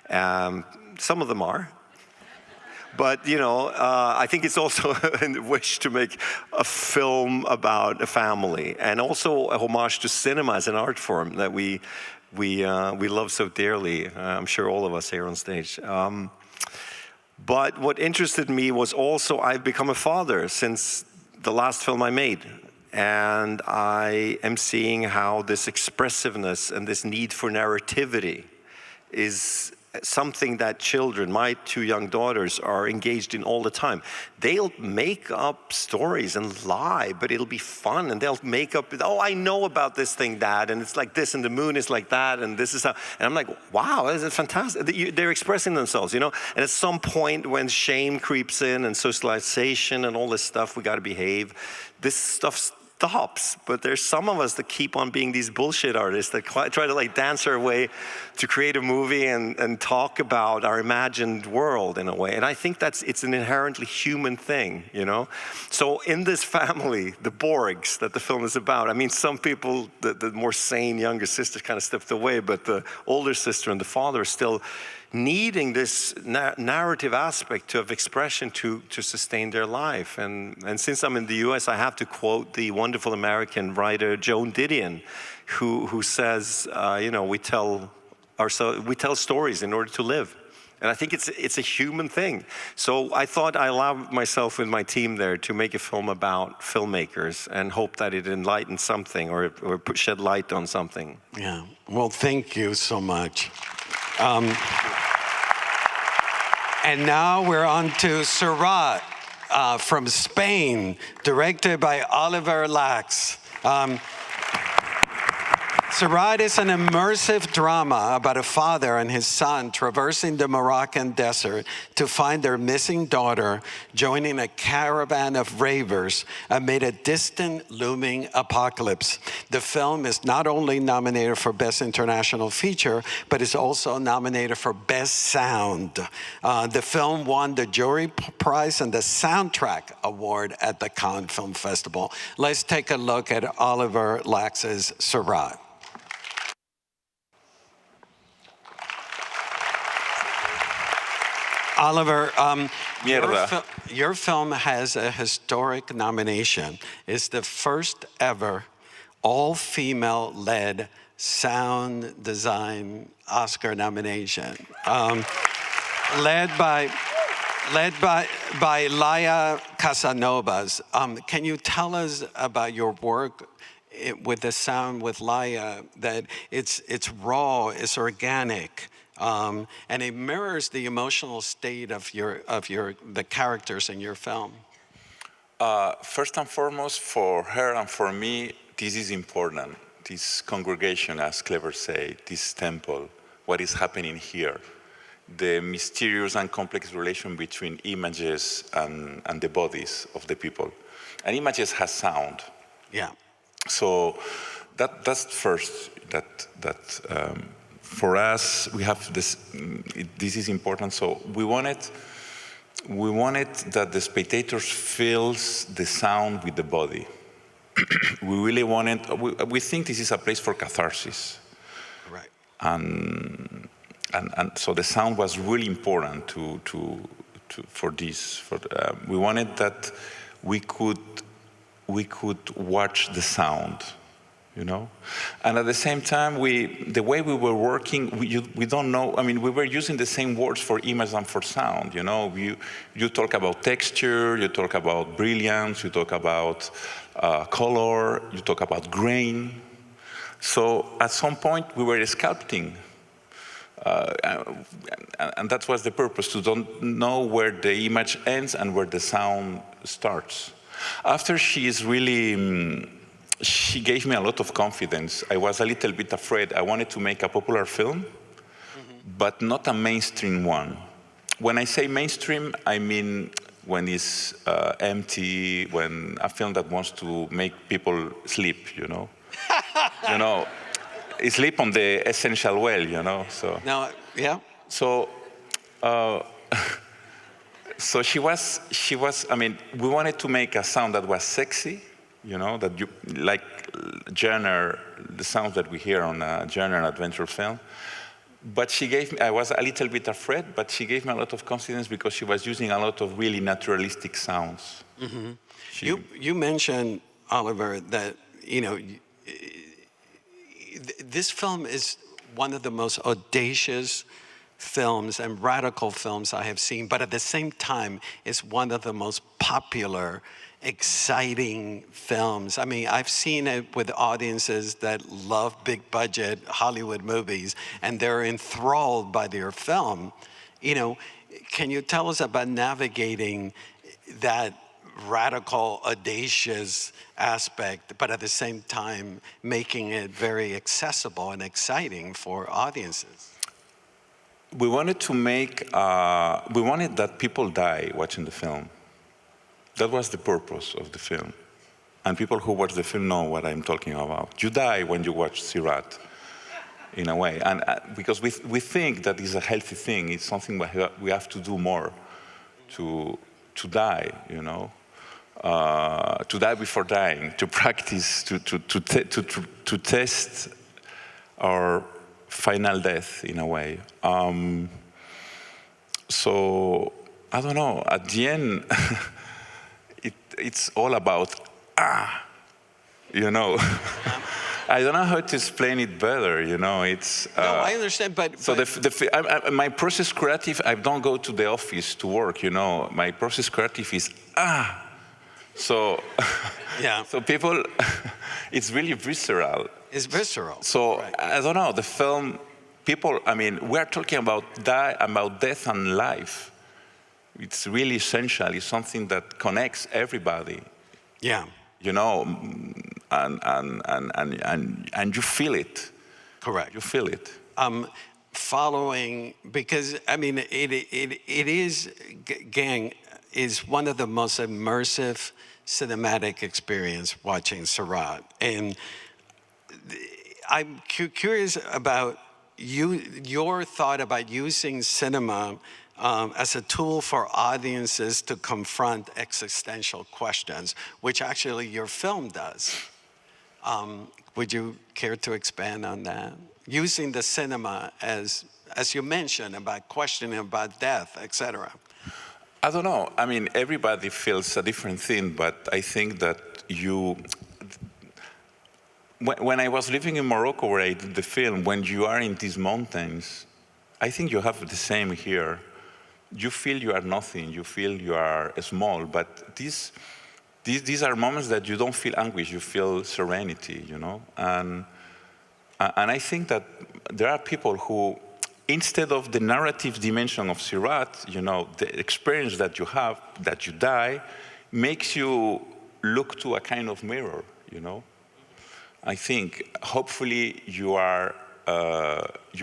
Some of them are. But, you know, I think it's also a wish to make a film about a family, and also a homage to cinema as an art form that we love so dearly. I'm sure all of us here on stage. But what interested me was also I've become a father since the last film I made. And I am seeing how this expressiveness and this need for narrativity is something that children, my 2 young daughters, are engaged in all the time. They'll make up stories and lie, but it'll be fun, and they'll make up, oh, I know about this thing, Dad, and it's like this, and the moon is like that, and this is how, and I'm like, wow, this is fantastic. They're expressing themselves, you know, and at some point when shame creeps in and socialization and all this stuff, we got to behave, this stuff stops. But there's some of us that keep on being these bullshit artists that try to like dance our way to create a movie and talk about our imagined world in a way. And I think it's an inherently human thing, you know? So in this family, the Borgs that the film is about, I mean, some people, the more sane younger sister kind of stepped away, but the older sister and the father are still needing this narrative aspect of expression to sustain their life. And since I'm in the US, I have to quote the wonderful American writer Joan Didion, who says, you know, we tell stories in order to live. And I think it's a human thing. So I thought I allowed myself with my team there to make a film about filmmakers and hope that it enlightens something or shed light on something. Yeah, well, thank you so much. And now we're on to Surat from Spain, directed by Oliver Lax. Surat is an immersive drama about a father and his son traversing the Moroccan desert to find their missing daughter, joining a caravan of ravers amid a distant looming apocalypse. The film is not only nominated for Best International Feature, but is also nominated for Best Sound. The film won the Jury Prize and the Soundtrack Award at the Cannes Film Festival. Let's take a look at Oliver Lax's Surat. Oliver, your film has a historic nomination. It's the first ever all-female-led sound design Oscar nomination, led by Laia Casanovas. Can you tell us about your work with the sound with Laia? That it's raw, it's organic. And it mirrors the emotional state of the characters in your film. First and foremost, for her and for me, this is important. This congregation, as Clever say, this temple, what is happening here, the mysterious and complex relation between images and the bodies of the people. And images has sound. Yeah. So that's first. For us, we have this. This is important. So we wanted that the spectators feels the sound with the body. We really wanted. We think this is a place for catharsis. Right. And so the sound was really important for this. We wanted that we could watch the sound. You know, and at the same time, the way we were working, we don't know. I mean, we were using the same words for image and for sound. You know, you talk about texture, you talk about brilliance, you talk about color, you talk about grain. So at some point, we were sculpting, and that was the purpose, to don't know where the image ends and where the sound starts. After she gave me a lot of confidence. I was a little bit afraid. I wanted to make a popular film, but not a mainstream one. When I say mainstream, I mean when it's empty, when a film that wants to make people sleep, you know? You know, sleep on the essential well, you know? So. No, yeah. So, so she was, I mean, we wanted to make a sound that was sexy, you know, that you like genre, the sounds that we hear on a genre adventure film. But she gave me, I was a little bit afraid, but she gave me a lot of confidence because she was using a lot of really naturalistic sounds. Mm-hmm. You mentioned, Oliver, that, you know, this film is one of the most audacious films and radical films I have seen, but at the same time, it's one of the most popular, exciting films. I mean, I've seen it with audiences that love big budget Hollywood movies, and they're enthralled by their film. You know, can you tell us about navigating that radical, audacious aspect, but at the same time making it very accessible and exciting for audiences? We wanted to make, we wanted that people die watching the film. That was the purpose of the film. And people who watch the film know what I'm talking about. You die when you watch Surat, in a way. And because we think that is a healthy thing. It's something we have to do more to die, you know. To die before dying, to practice, to test our final death, in a way. So, I don't know, at the end, it's all about, you know. I don't know how to explain it better, you know, it's... no, I understand, but... So my process creative, I don't go to the office to work, you know. My process creative is, So, yeah. So people, it's really visceral. It's visceral. So, right. I don't know, the film, people, I mean, we're talking about death and life. It's really essential. It's something that connects everybody. Yeah. You know, and you feel it. Correct. You feel it. Following, because, I mean, it is, gang, is one of the most immersive cinematic experience watching Surat. And I'm curious about your thought about using cinema as a tool for audiences to confront existential questions, which actually your film does. Would you care to expand on that? Using the cinema as you mentioned, about questioning about death, etc. I don't know. I mean, everybody feels a different thing, but I think that when I was living in Morocco where I did the film, when you are in these mountains, I think you have the same here. You feel you are nothing, you feel you are small, but these are moments that you don't feel anguish, you feel serenity, you know? And I think that there are people who, instead of the narrative dimension of Surat, you know, the experience that you have, that you die, makes you look to a kind of mirror, you know? I think, hopefully, you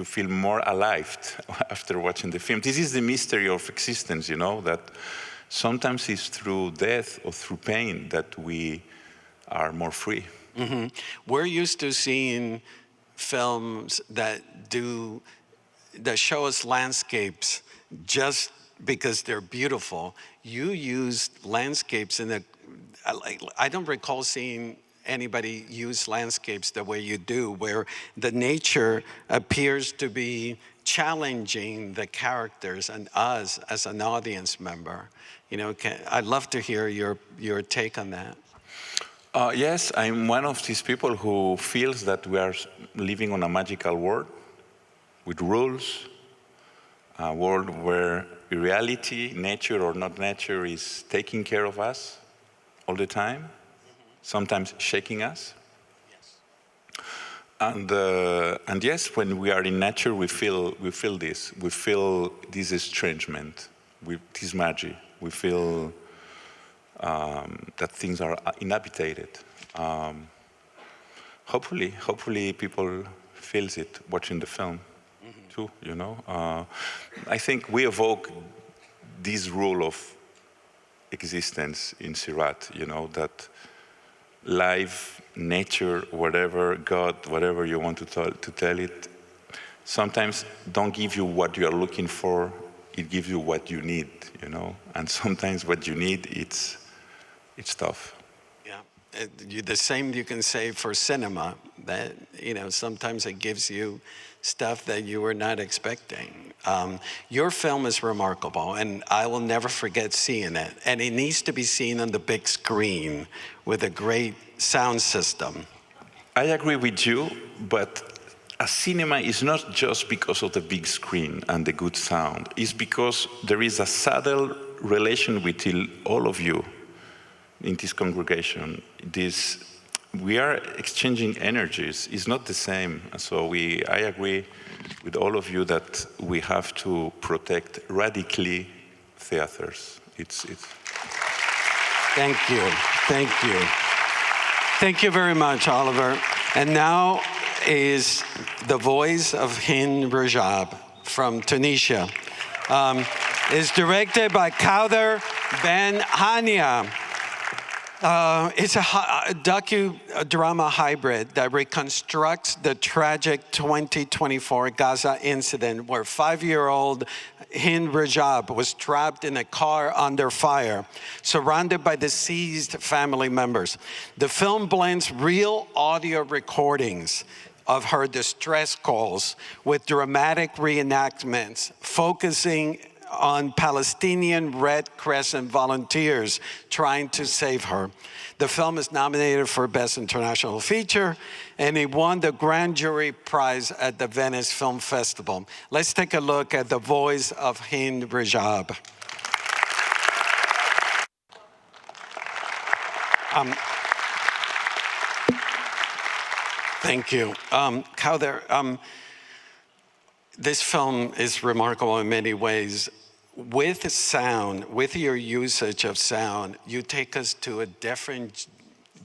feel more alive after watching the film. This is the mystery of existence, you know, that sometimes it's through death or through pain that we are more free. Mm-hmm. We're used to seeing films that show us landscapes just because they're beautiful. You used landscapes I don't recall seeing anybody use landscapes the way you do, where the nature appears to be challenging the characters and us as an audience member. You know, I'd love to hear your take on that. Yes, I'm one of these people who feels that we are living on a magical world with rules, a world where reality, nature or not nature, is taking care of us all the time, sometimes shaking us. Yes. And yes, when we are in nature, we feel this. We feel this estrangement, this magic. We feel that things are inhabited. Hopefully people feels it watching the film too, you know. I think we evoke this rule of existence in Surat, you know, that life, nature, whatever, God, whatever you want to tell it, sometimes don't give you what you are looking for, it gives you what you need, you know. And sometimes what you need, it's tough. Yeah, the same you can say for cinema, that, you know, sometimes it gives you stuff that you were not expecting. Your film is remarkable, and I will never forget seeing it. And it needs to be seen on the big screen with a great sound system. I agree with you, but a cinema is not just because of the big screen and the good sound. It's because there is a subtle relation between all of you in this congregation. We are exchanging energies. It's not the same. So I agree with all of you that we have to protect radically theaters. Thank you. Thank you. Thank you very much, Oliver. And now is the voice of Hind Rajab from Tunisia. It's directed by Kauder Ben Hania. It's a docudrama hybrid that reconstructs the tragic 2024 Gaza incident where 5-year-old Hind Rajab was trapped in a car under fire, surrounded by deceased family members. The film blends real audio recordings of her distress calls with dramatic reenactments, focusing on Palestinian Red Crescent volunteers trying to save her. The film is nominated for Best International Feature, and it won the Grand Jury Prize at the Venice Film Festival. Let's take a look at the voice of Hind Rajab. Thank you. Kauder, this film is remarkable in many ways. With sound, with your usage of sound, you take us to a different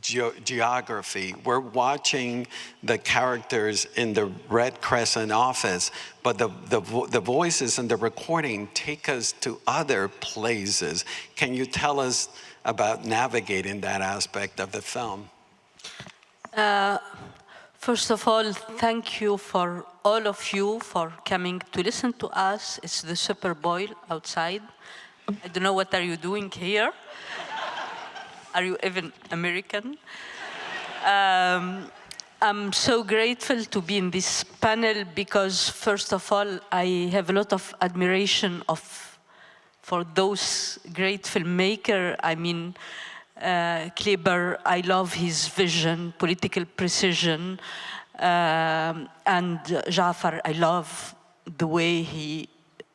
geography. We're watching the characters in the Red Crescent office, but the voices and the recording take us to other places. Can you tell us about navigating that aspect of the film? First of all, thank you for all of you for coming to listen to us. It's the Super Bowl outside. I don't know what are you doing here. Are you even American? I'm so grateful to be in this panel because, first of all, I have a lot of admiration for those great filmmakers. I mean, Kleber, I love his vision, political precision, and Jafar, I love the way he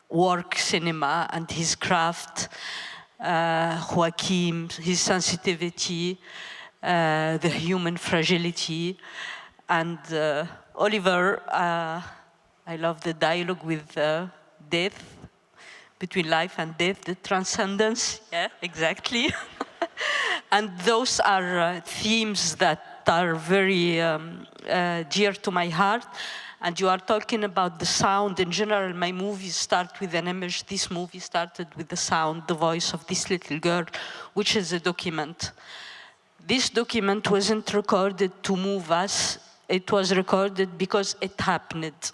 works cinema and his craft, Joaquin, his sensitivity, the human fragility, and Oliver, I love the dialogue with death, between life and death, the transcendence, yeah, exactly. And those are themes that are very dear to my heart. And you are talking about the sound. In general, my movies start with an image. This movie started with the sound, the voice of this little girl, which is a document. This document wasn't recorded to move us. It was recorded because it happened,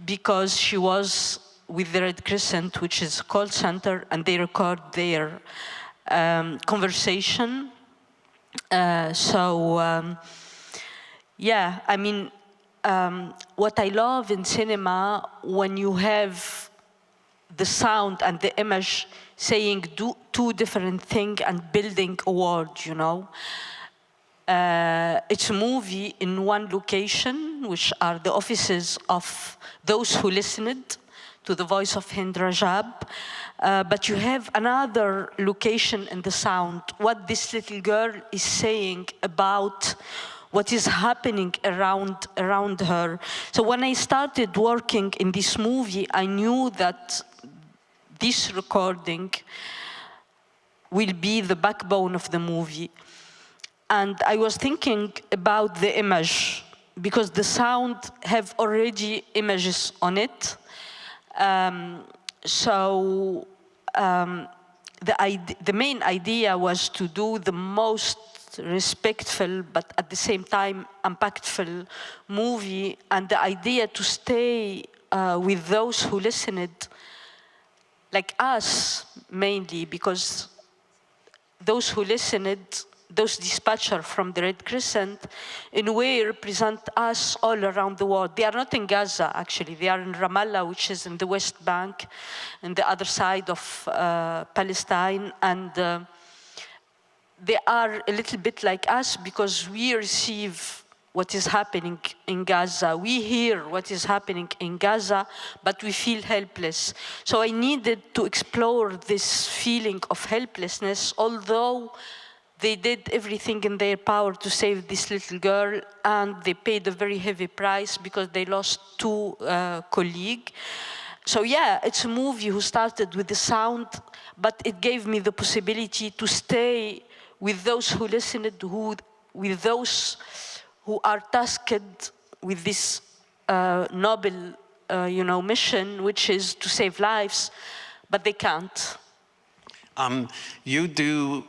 because she was with the Red Crescent, which is a call center, and they record their conversation. Yeah, I mean, what I love in cinema, when you have the sound and the image saying two different things and building a world, you know. It's a movie in one location, which are the offices of those who listened to the voice of Hind Rajab. But you have another location in the sound, what this little girl is saying about what is happening around her. So when I started working in this movie, I knew that this recording will be the backbone of the movie. And I was thinking about the image, because the sound have already images on it. The main idea was to do the most respectful, but at the same time impactful movie, and the idea to stay with those who listened, like us mainly, because those who listened, those dispatchers from the Red Crescent, in a way represent us all around the world. They are not in Gaza, actually. They are in Ramallah, which is in the West Bank, on the other side of Palestine. And they are a little bit like us because we receive what is happening in Gaza. We hear what is happening in Gaza, but we feel helpless. So I needed to explore this feeling of helplessness, although they did everything in their power to save this little girl, and they paid a very heavy price because they lost two colleagues. So yeah, it's a movie who started with the sound, but it gave me the possibility to stay with those who listened, with those who are tasked with this noble, mission, which is to save lives, but they can't. You do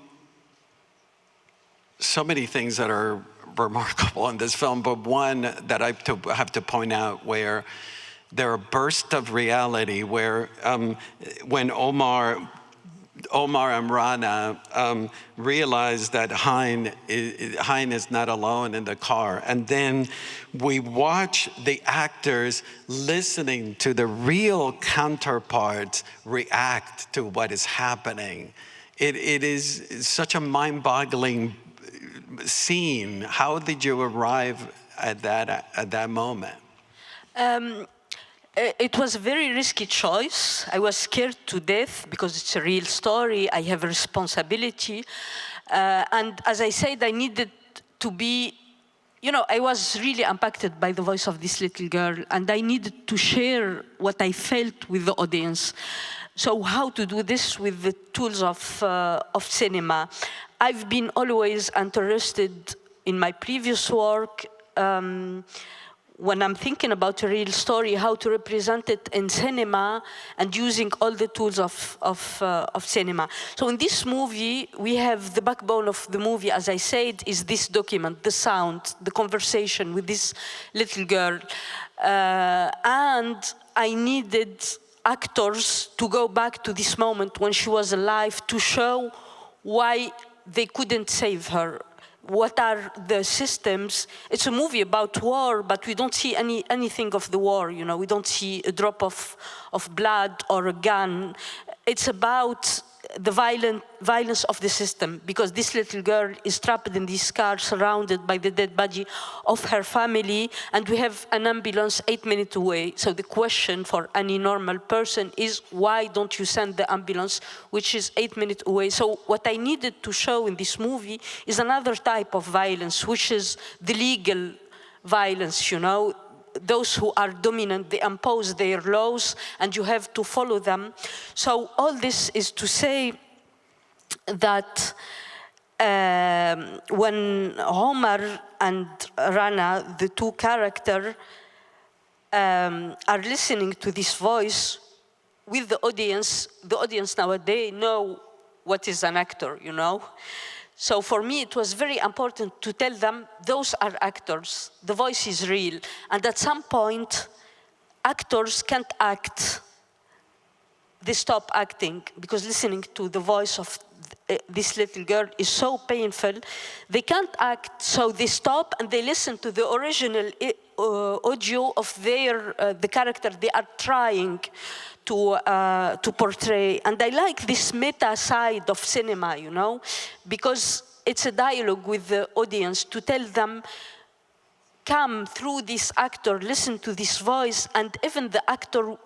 so many things that are remarkable in this film, but one that I have to point out where there are bursts of reality where when Omar and Rana realize that Hind is not alone in the car. And then we watch the actors listening to the real counterparts react to what is happening. It is such a mind-boggling scene. How did you arrive at that moment? It was a very risky choice. I was scared to death because it's a real story. I have a responsibility. And as I said, I needed to be, I was really impacted by the voice of this little girl, and I needed to share what I felt with the audience. So how to do this with the tools of cinema? I've been always interested in my previous work, when I'm thinking about a real story, how to represent it in cinema and using all the tools of cinema. So in this movie, we have the backbone of the movie, as I said, is this document, the sound, the conversation with this little girl. And I needed actors to go back to this moment when she was alive to show why they couldn't save her. What are the systems? It's a movie about war, but we don't see anything of the war, we don't see a drop of blood or a gun. It's about the violence of the system, because this little girl is trapped in this car surrounded by the dead body of her family, and we have an ambulance 8 minutes away. So the question for any normal person is, why don't you send the ambulance, which is 8 minutes away? So what I needed to show in this movie is another type of violence, which is the legal violence, Those who are dominant, they impose their laws, and you have to follow them. So all this is to say that when Omar and Rana, the two characters, are listening to this voice with the audience nowadays know what is an actor, So for me, it was very important to tell them, those are actors, the voice is real. And at some point, actors can't act. They stop acting, because listening to the voice of this little girl is so painful. They can't act, so they stop and they listen to the original audio of the character they are trying to portray. And I like this meta side of cinema, because it's a dialogue with the audience to tell them, come through this actor, listen to this voice, and even the actor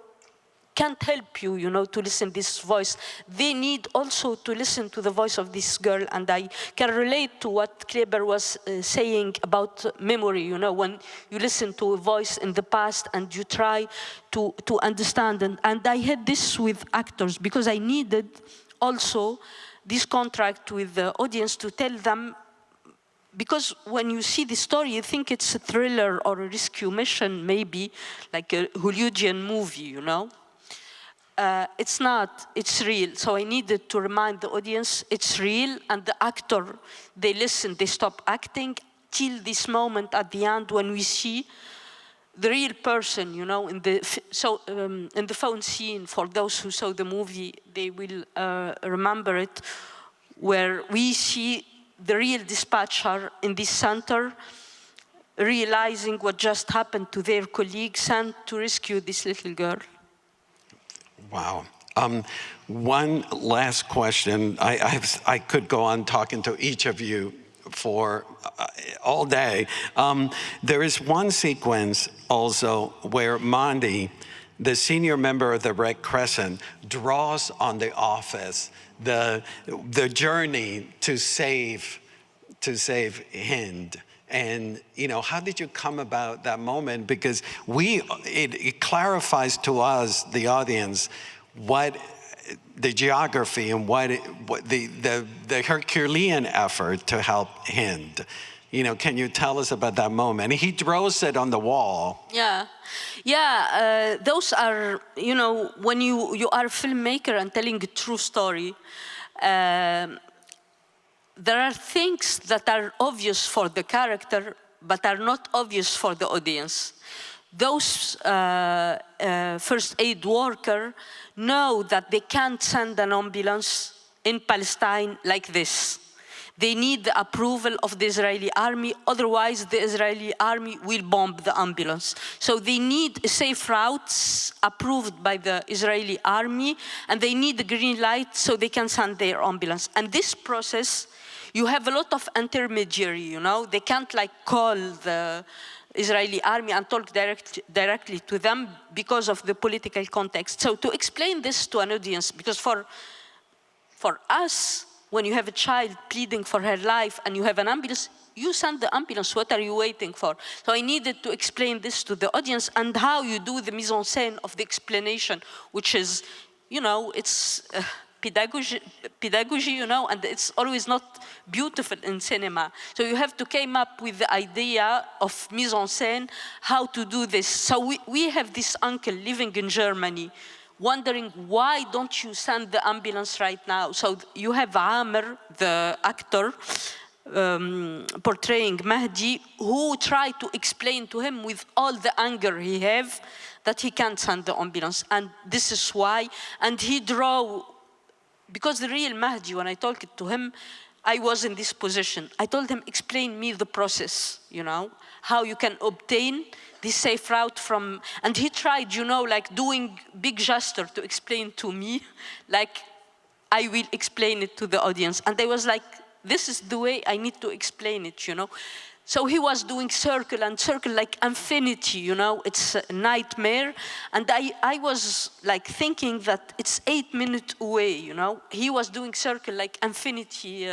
can't help you, to listen to this voice. They need also to listen to the voice of this girl, and I can relate to what Kleber was saying about memory, when you listen to a voice in the past and you try to understand. And I had this with actors, because I needed also this contract with the audience to tell them, because when you see the story, you think it's a thriller or a rescue mission, maybe, like a Hollywoodian movie, It's not, it's real. So I needed to remind the audience it's real, and the actor, they listen, they stop acting till this moment at the end when we see the real person, in the phone scene. For those who saw the movie, they will remember it, where we see the real dispatcher in this center realizing what just happened to their colleague sent to rescue this little girl. Wow. One last question. I could go on talking to each of you for all day. There is one sequence also where Mondi, the senior member of the Red Crescent, draws on the office the journey to save Hind. And how did you come about that moment? Because it clarifies to us, the audience, what the geography and what the Herculean effort to help Hind. Can you tell us about that moment? He draws it on the wall. Yeah. Those are, when you are a filmmaker and telling a true story, there are things that are obvious for the character, but are not obvious for the audience. Those first aid workers know that they can't send an ambulance in Palestine like this. They need the approval of the Israeli army, otherwise the Israeli army will bomb the ambulance. So they need safe routes approved by the Israeli army, and they need the green light so they can send their ambulance. And this process, you have a lot of intermediary, They can't call the Israeli army and talk directly to them because of the political context. So to explain this to an audience, because for us, when you have a child pleading for her life and you have an ambulance, you send the ambulance, what are you waiting for? So I needed to explain this to the audience and how you do the mise en scène of the explanation, which is, it's pedagogy, and it's always not beautiful in cinema. So you have to come up with the idea of mise en scène, how to do this. So we have this uncle living in Germany, wondering why don't you send the ambulance right now? So you have Amr, the actor, portraying Mahdi, who tried to explain to him with all the anger he have that he can't send the ambulance. And this is why, and he draw, because the real Mahdi, when I talked to him, I was in this position. I told him, explain me the process, how you can obtain this safe route from, and he tried, doing big gesture to explain to me, I will explain it to the audience. And I was like, this is the way I need to explain it, So he was doing circle and circle like infinity, it's a nightmare. And I was thinking that it's 8 minutes away, He was doing circle like infinity,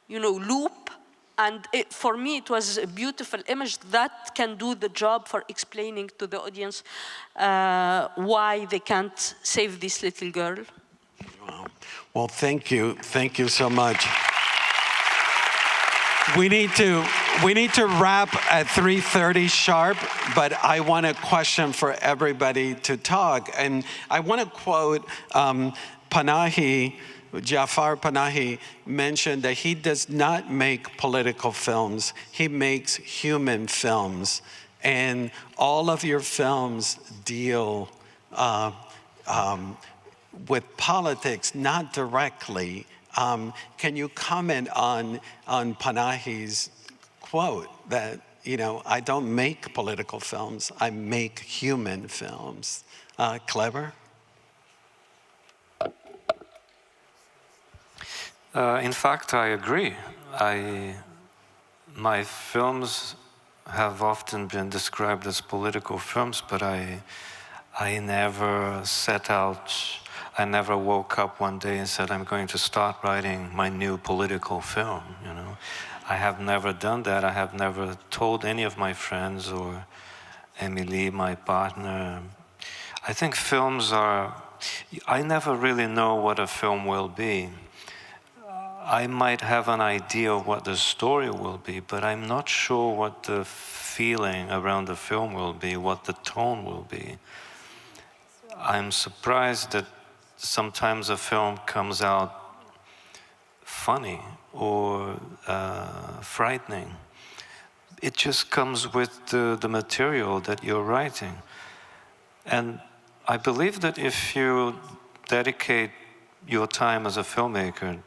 loop. And for me, it was a beautiful image that can do the job for explaining to the audience why they can't save this little girl. Wow. Well, thank you. Thank you so much. We need to wrap at 3:30 sharp, but I want a question for everybody to talk. And I want to quote Jafar Panahi mentioned that he does not make political films, he makes human films. And all of your films deal with politics, not directly. Can you comment on Panahi's quote that, I don't make political films, I make human films? Clever? In fact, I agree. My films have often been described as political films, but I never set out, I never woke up one day and said, I'm going to start writing my new political film, I have never done that. I have never told any of my friends or Emily, my partner. I think films I never really know what a film will be. I might have an idea of what the story will be, but I'm not sure what the feeling around the film will be, what the tone will be. I'm surprised that sometimes a film comes out funny or frightening. It just comes with the material that you're writing. And I believe that if you dedicate your time as a filmmaker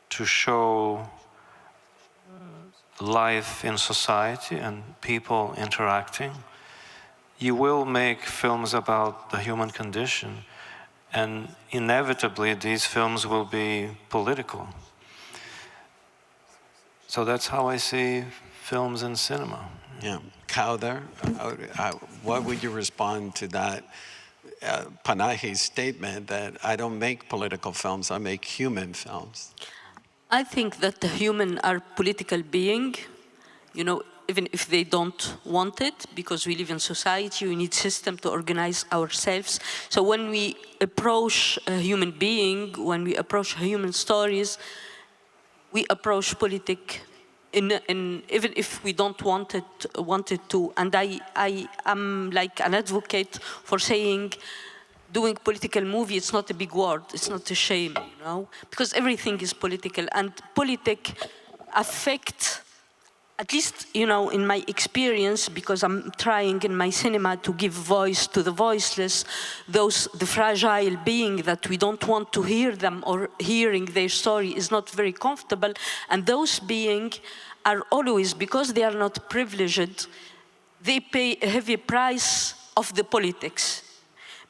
to show life in society and people interacting, you will make films about the human condition, and inevitably these films will be political. So that's how I see films and cinema. Yeah. Kauder, what would you respond to that Panahi's statement that I don't make political films, I make human films? I think that the human are political being, you know, even if they don't want it, because we live in society, we need system to organize ourselves. So when we approach a human being, when we approach human stories, we approach politics even if we don't want it to. And I am like an advocate for saying, doing political movie, it's not a big word, it's not a shame, you know, because everything is political, and politics affect, at least, you know, in my experience, because I'm trying in my cinema to give voice to the voiceless, the fragile being that we don't want to hear them, or hearing their story is not very comfortable. And those beings are always, because they are not privileged, they pay a heavy price of the politics.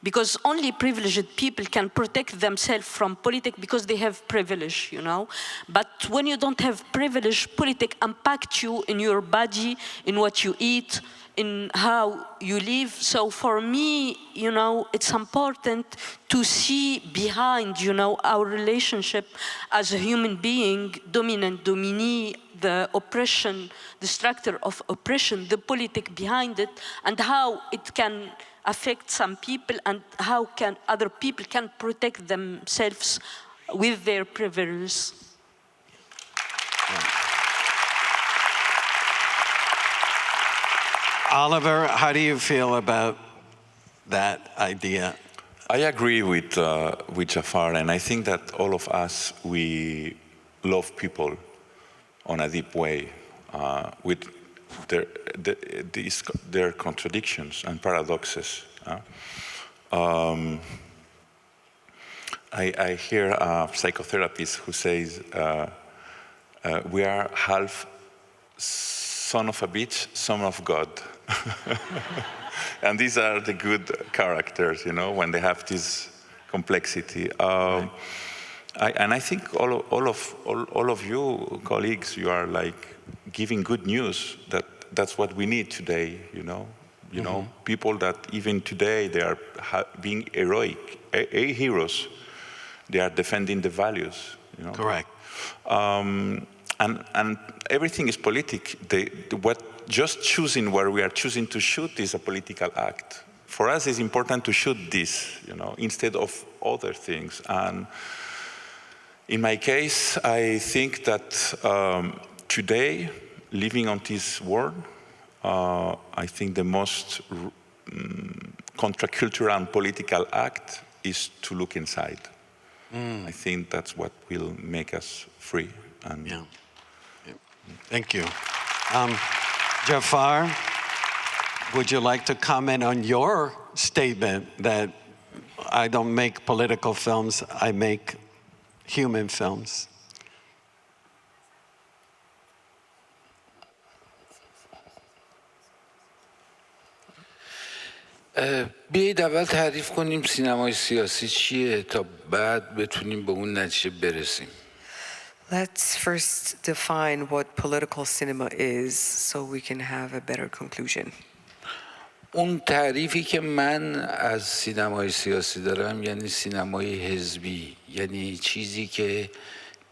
Because only privileged people can protect themselves from politics because they have privilege, you know. But when you don't have privilege, politics impact you in your body, in what you eat, in how you live. So for me, you know, it's important to see behind, you know, our relationship as a human being, dominant, dominee, the oppression, the structure of oppression, the politics behind it, and how it can affect some people, and how can other people can protect themselves with their privileges. Oliver, how do you feel about that idea? I agree with Jafar, and I think that all of us, we love people on a deep way, with their contradictions and paradoxes. I hear a psychotherapist who says, we are half son of a bitch, son of God. And these are the good characters, you know, when they have this complexity. And I think all of you colleagues, you are like giving good news. That's what we need today, you know. You know, people that even today they are being heroic, heroes. They are defending the values, you know. Correct. And everything is politic. Just choosing where we are choosing to shoot is a political act. For us, it's important to shoot this, you know, instead of other things. And in my case, I think that today, living on this world, I think the most contracultural and political act is to look inside. I think that's what will make us free. And yeah. Thank you. Jafar, would you like to comment on your statement that I don't make political films, I make human films? بیایید اول تعریف کنیم سینمای سیاسی چیه تا بعد بتونیم به اون نتیجه برسیم. Let's first define what political cinema is so we can have a better conclusion. اون تعریفی که من از سینمای سیاسی دارم یعنی سینمای حزبی، یعنی چیزی که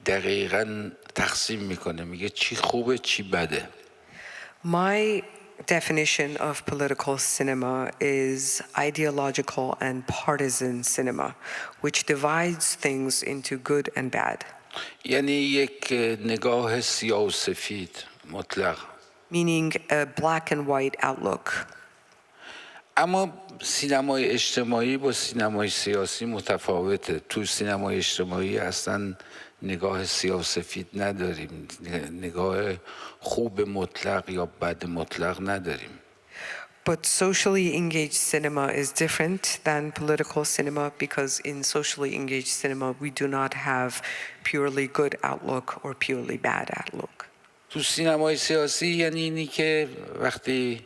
دقیقاً تقسیم میکنه، میگه چی خوبه چی بده. My definition of political cinema is ideological and partisan cinema, which divides things into good and bad. یعنی یک نگاه سیاه و سفید مطلق. Meaning a black and white outlook. اما سینمای اجتماعی با سینمای سیاسی متفاوته. تو سینمای اجتماعی اصلا نگاه سیاه و سفید نداریم، نگاه خوب مطلق یا بد مطلق نداریم. But socially engaged cinema is different than political cinema because in socially engaged cinema we do not have purely good outlook or purely bad outlook. تو سینمای سیاسی یعنی اینی که وقتی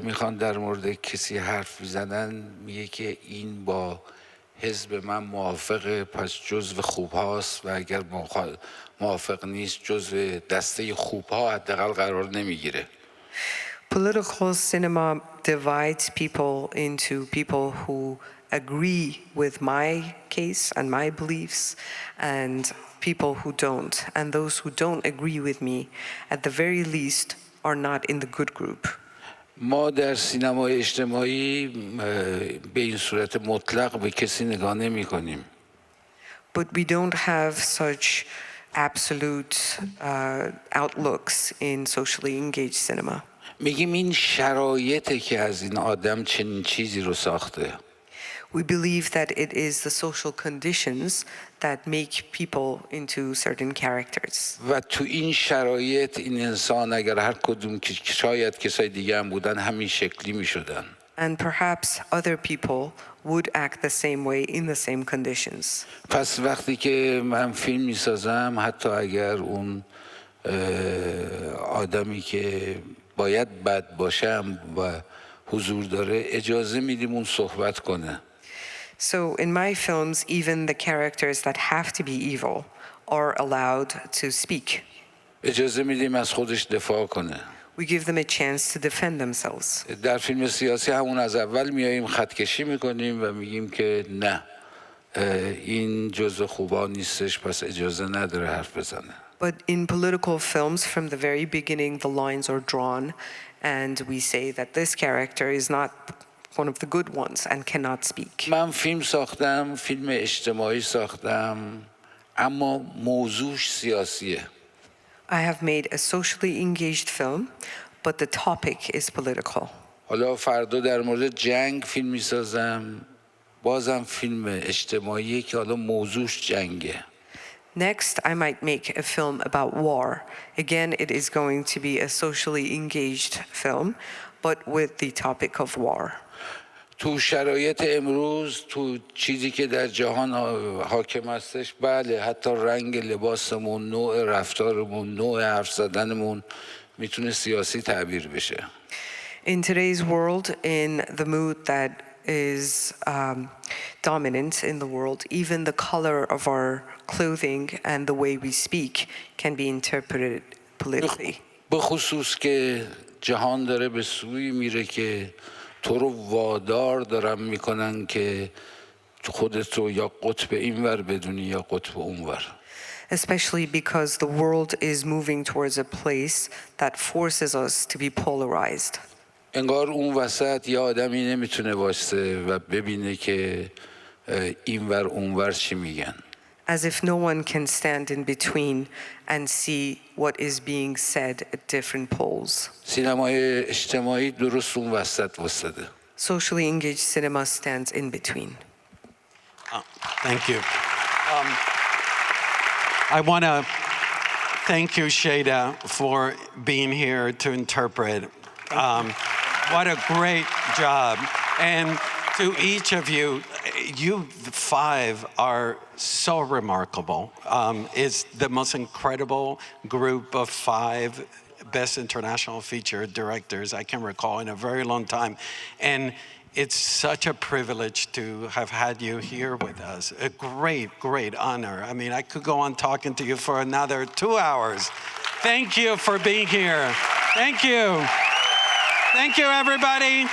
میخوان در مورد کسی حرف بزنن میگه که این با حزب من موافقه پس جزو خوب هاست و اگر موافق نیست جزو دسته خوب ها حداقل قرار نمیگیره. Political cinema divides people into people who agree with my case and my beliefs and people who don't. And those who don't agree with me, at the very least, are not in the good group. ما در سینمای اجتماعی به این صورت مطلق به کسی نگاه نمی کنیم. But we don't have such absolute outlooks in socially engaged cinema. میگیم این شرایطه که از این آدم چنین چیزی رو ساخته. We believe that it is the social conditions that make people into certain characters. و تو این شرایط این انسان اگر هر کدوم که شاید کسای دیگه هم بودن همین شکلی می شدن. And perhaps other people would act the same way in the same conditions. پس وقتی که من فیلم می سازم حتی اگر اون آدمی که باید بد باشم و حضور داره اجازه میدیم اون صحبت کنه. So in my films, even the characters that have to be evil are allowed to speak. اجازه میدیم از خودش دفاع کنه. We give them a chance to defend themselves. در فیلم سیاسی همون از اول میاییم خطکشی میکنیم و میگیم که نه این جزء خوبا نیستش پس اجازه نداره حرف بزنه. But in political films, from the very beginning, the lines are drawn, and we say that this character is not one of the good ones and cannot speak. من فیلم ساختم، فیلم اجتماعی ساختم، اما موضوعش سیاسیه. I have made a socially engaged film, but the topic is political. حالا فردا در مورد جنگ فیلم میسازم، بازم فیلم اجتماعیه که حالا موضوعش جنگه. Next, I might make a film about war. Again, it is going to be a socially engaged film, but with the topic of war. تو شرایط امروز تو چیزی که در جهان حاکم هستش بله حتی رنگ لباسمون، نوع رفتارمون، نوع حرف زدنمون میتونه سیاسی تعبیر بشه. In today's world, in the mood that is dominant in the world, even the color of our clothing and the way we speak can be interpreted politically. به خصوص که جهان داره به سوی میره که تو رو وادار دارن میکنن که خودت رو یا قطب اینور بدونی یا قطب اونور. Especially because the world is moving towards a place that forces us to be polarized. انگار اون وسط یه آدمی نمیتونه واسه و ببینه که اینور اونور چی میگن. As if no one can stand in between and see what is being said at different poles. سینمای اجتماعی درست اون وسط واسطه. Socially engaged cinema stands in between. Thank you. I want to thank you, Shada, for being here to interpret. What a great job. And to each of you, you five are so remarkable. It's the most incredible group of five best international feature directors I can recall in a very long time. And it's such a privilege to have had you here with us. A great, great honor. I mean, I could go on talking to you for another 2 hours. Thank you for being here. Thank you. Thank you, everybody.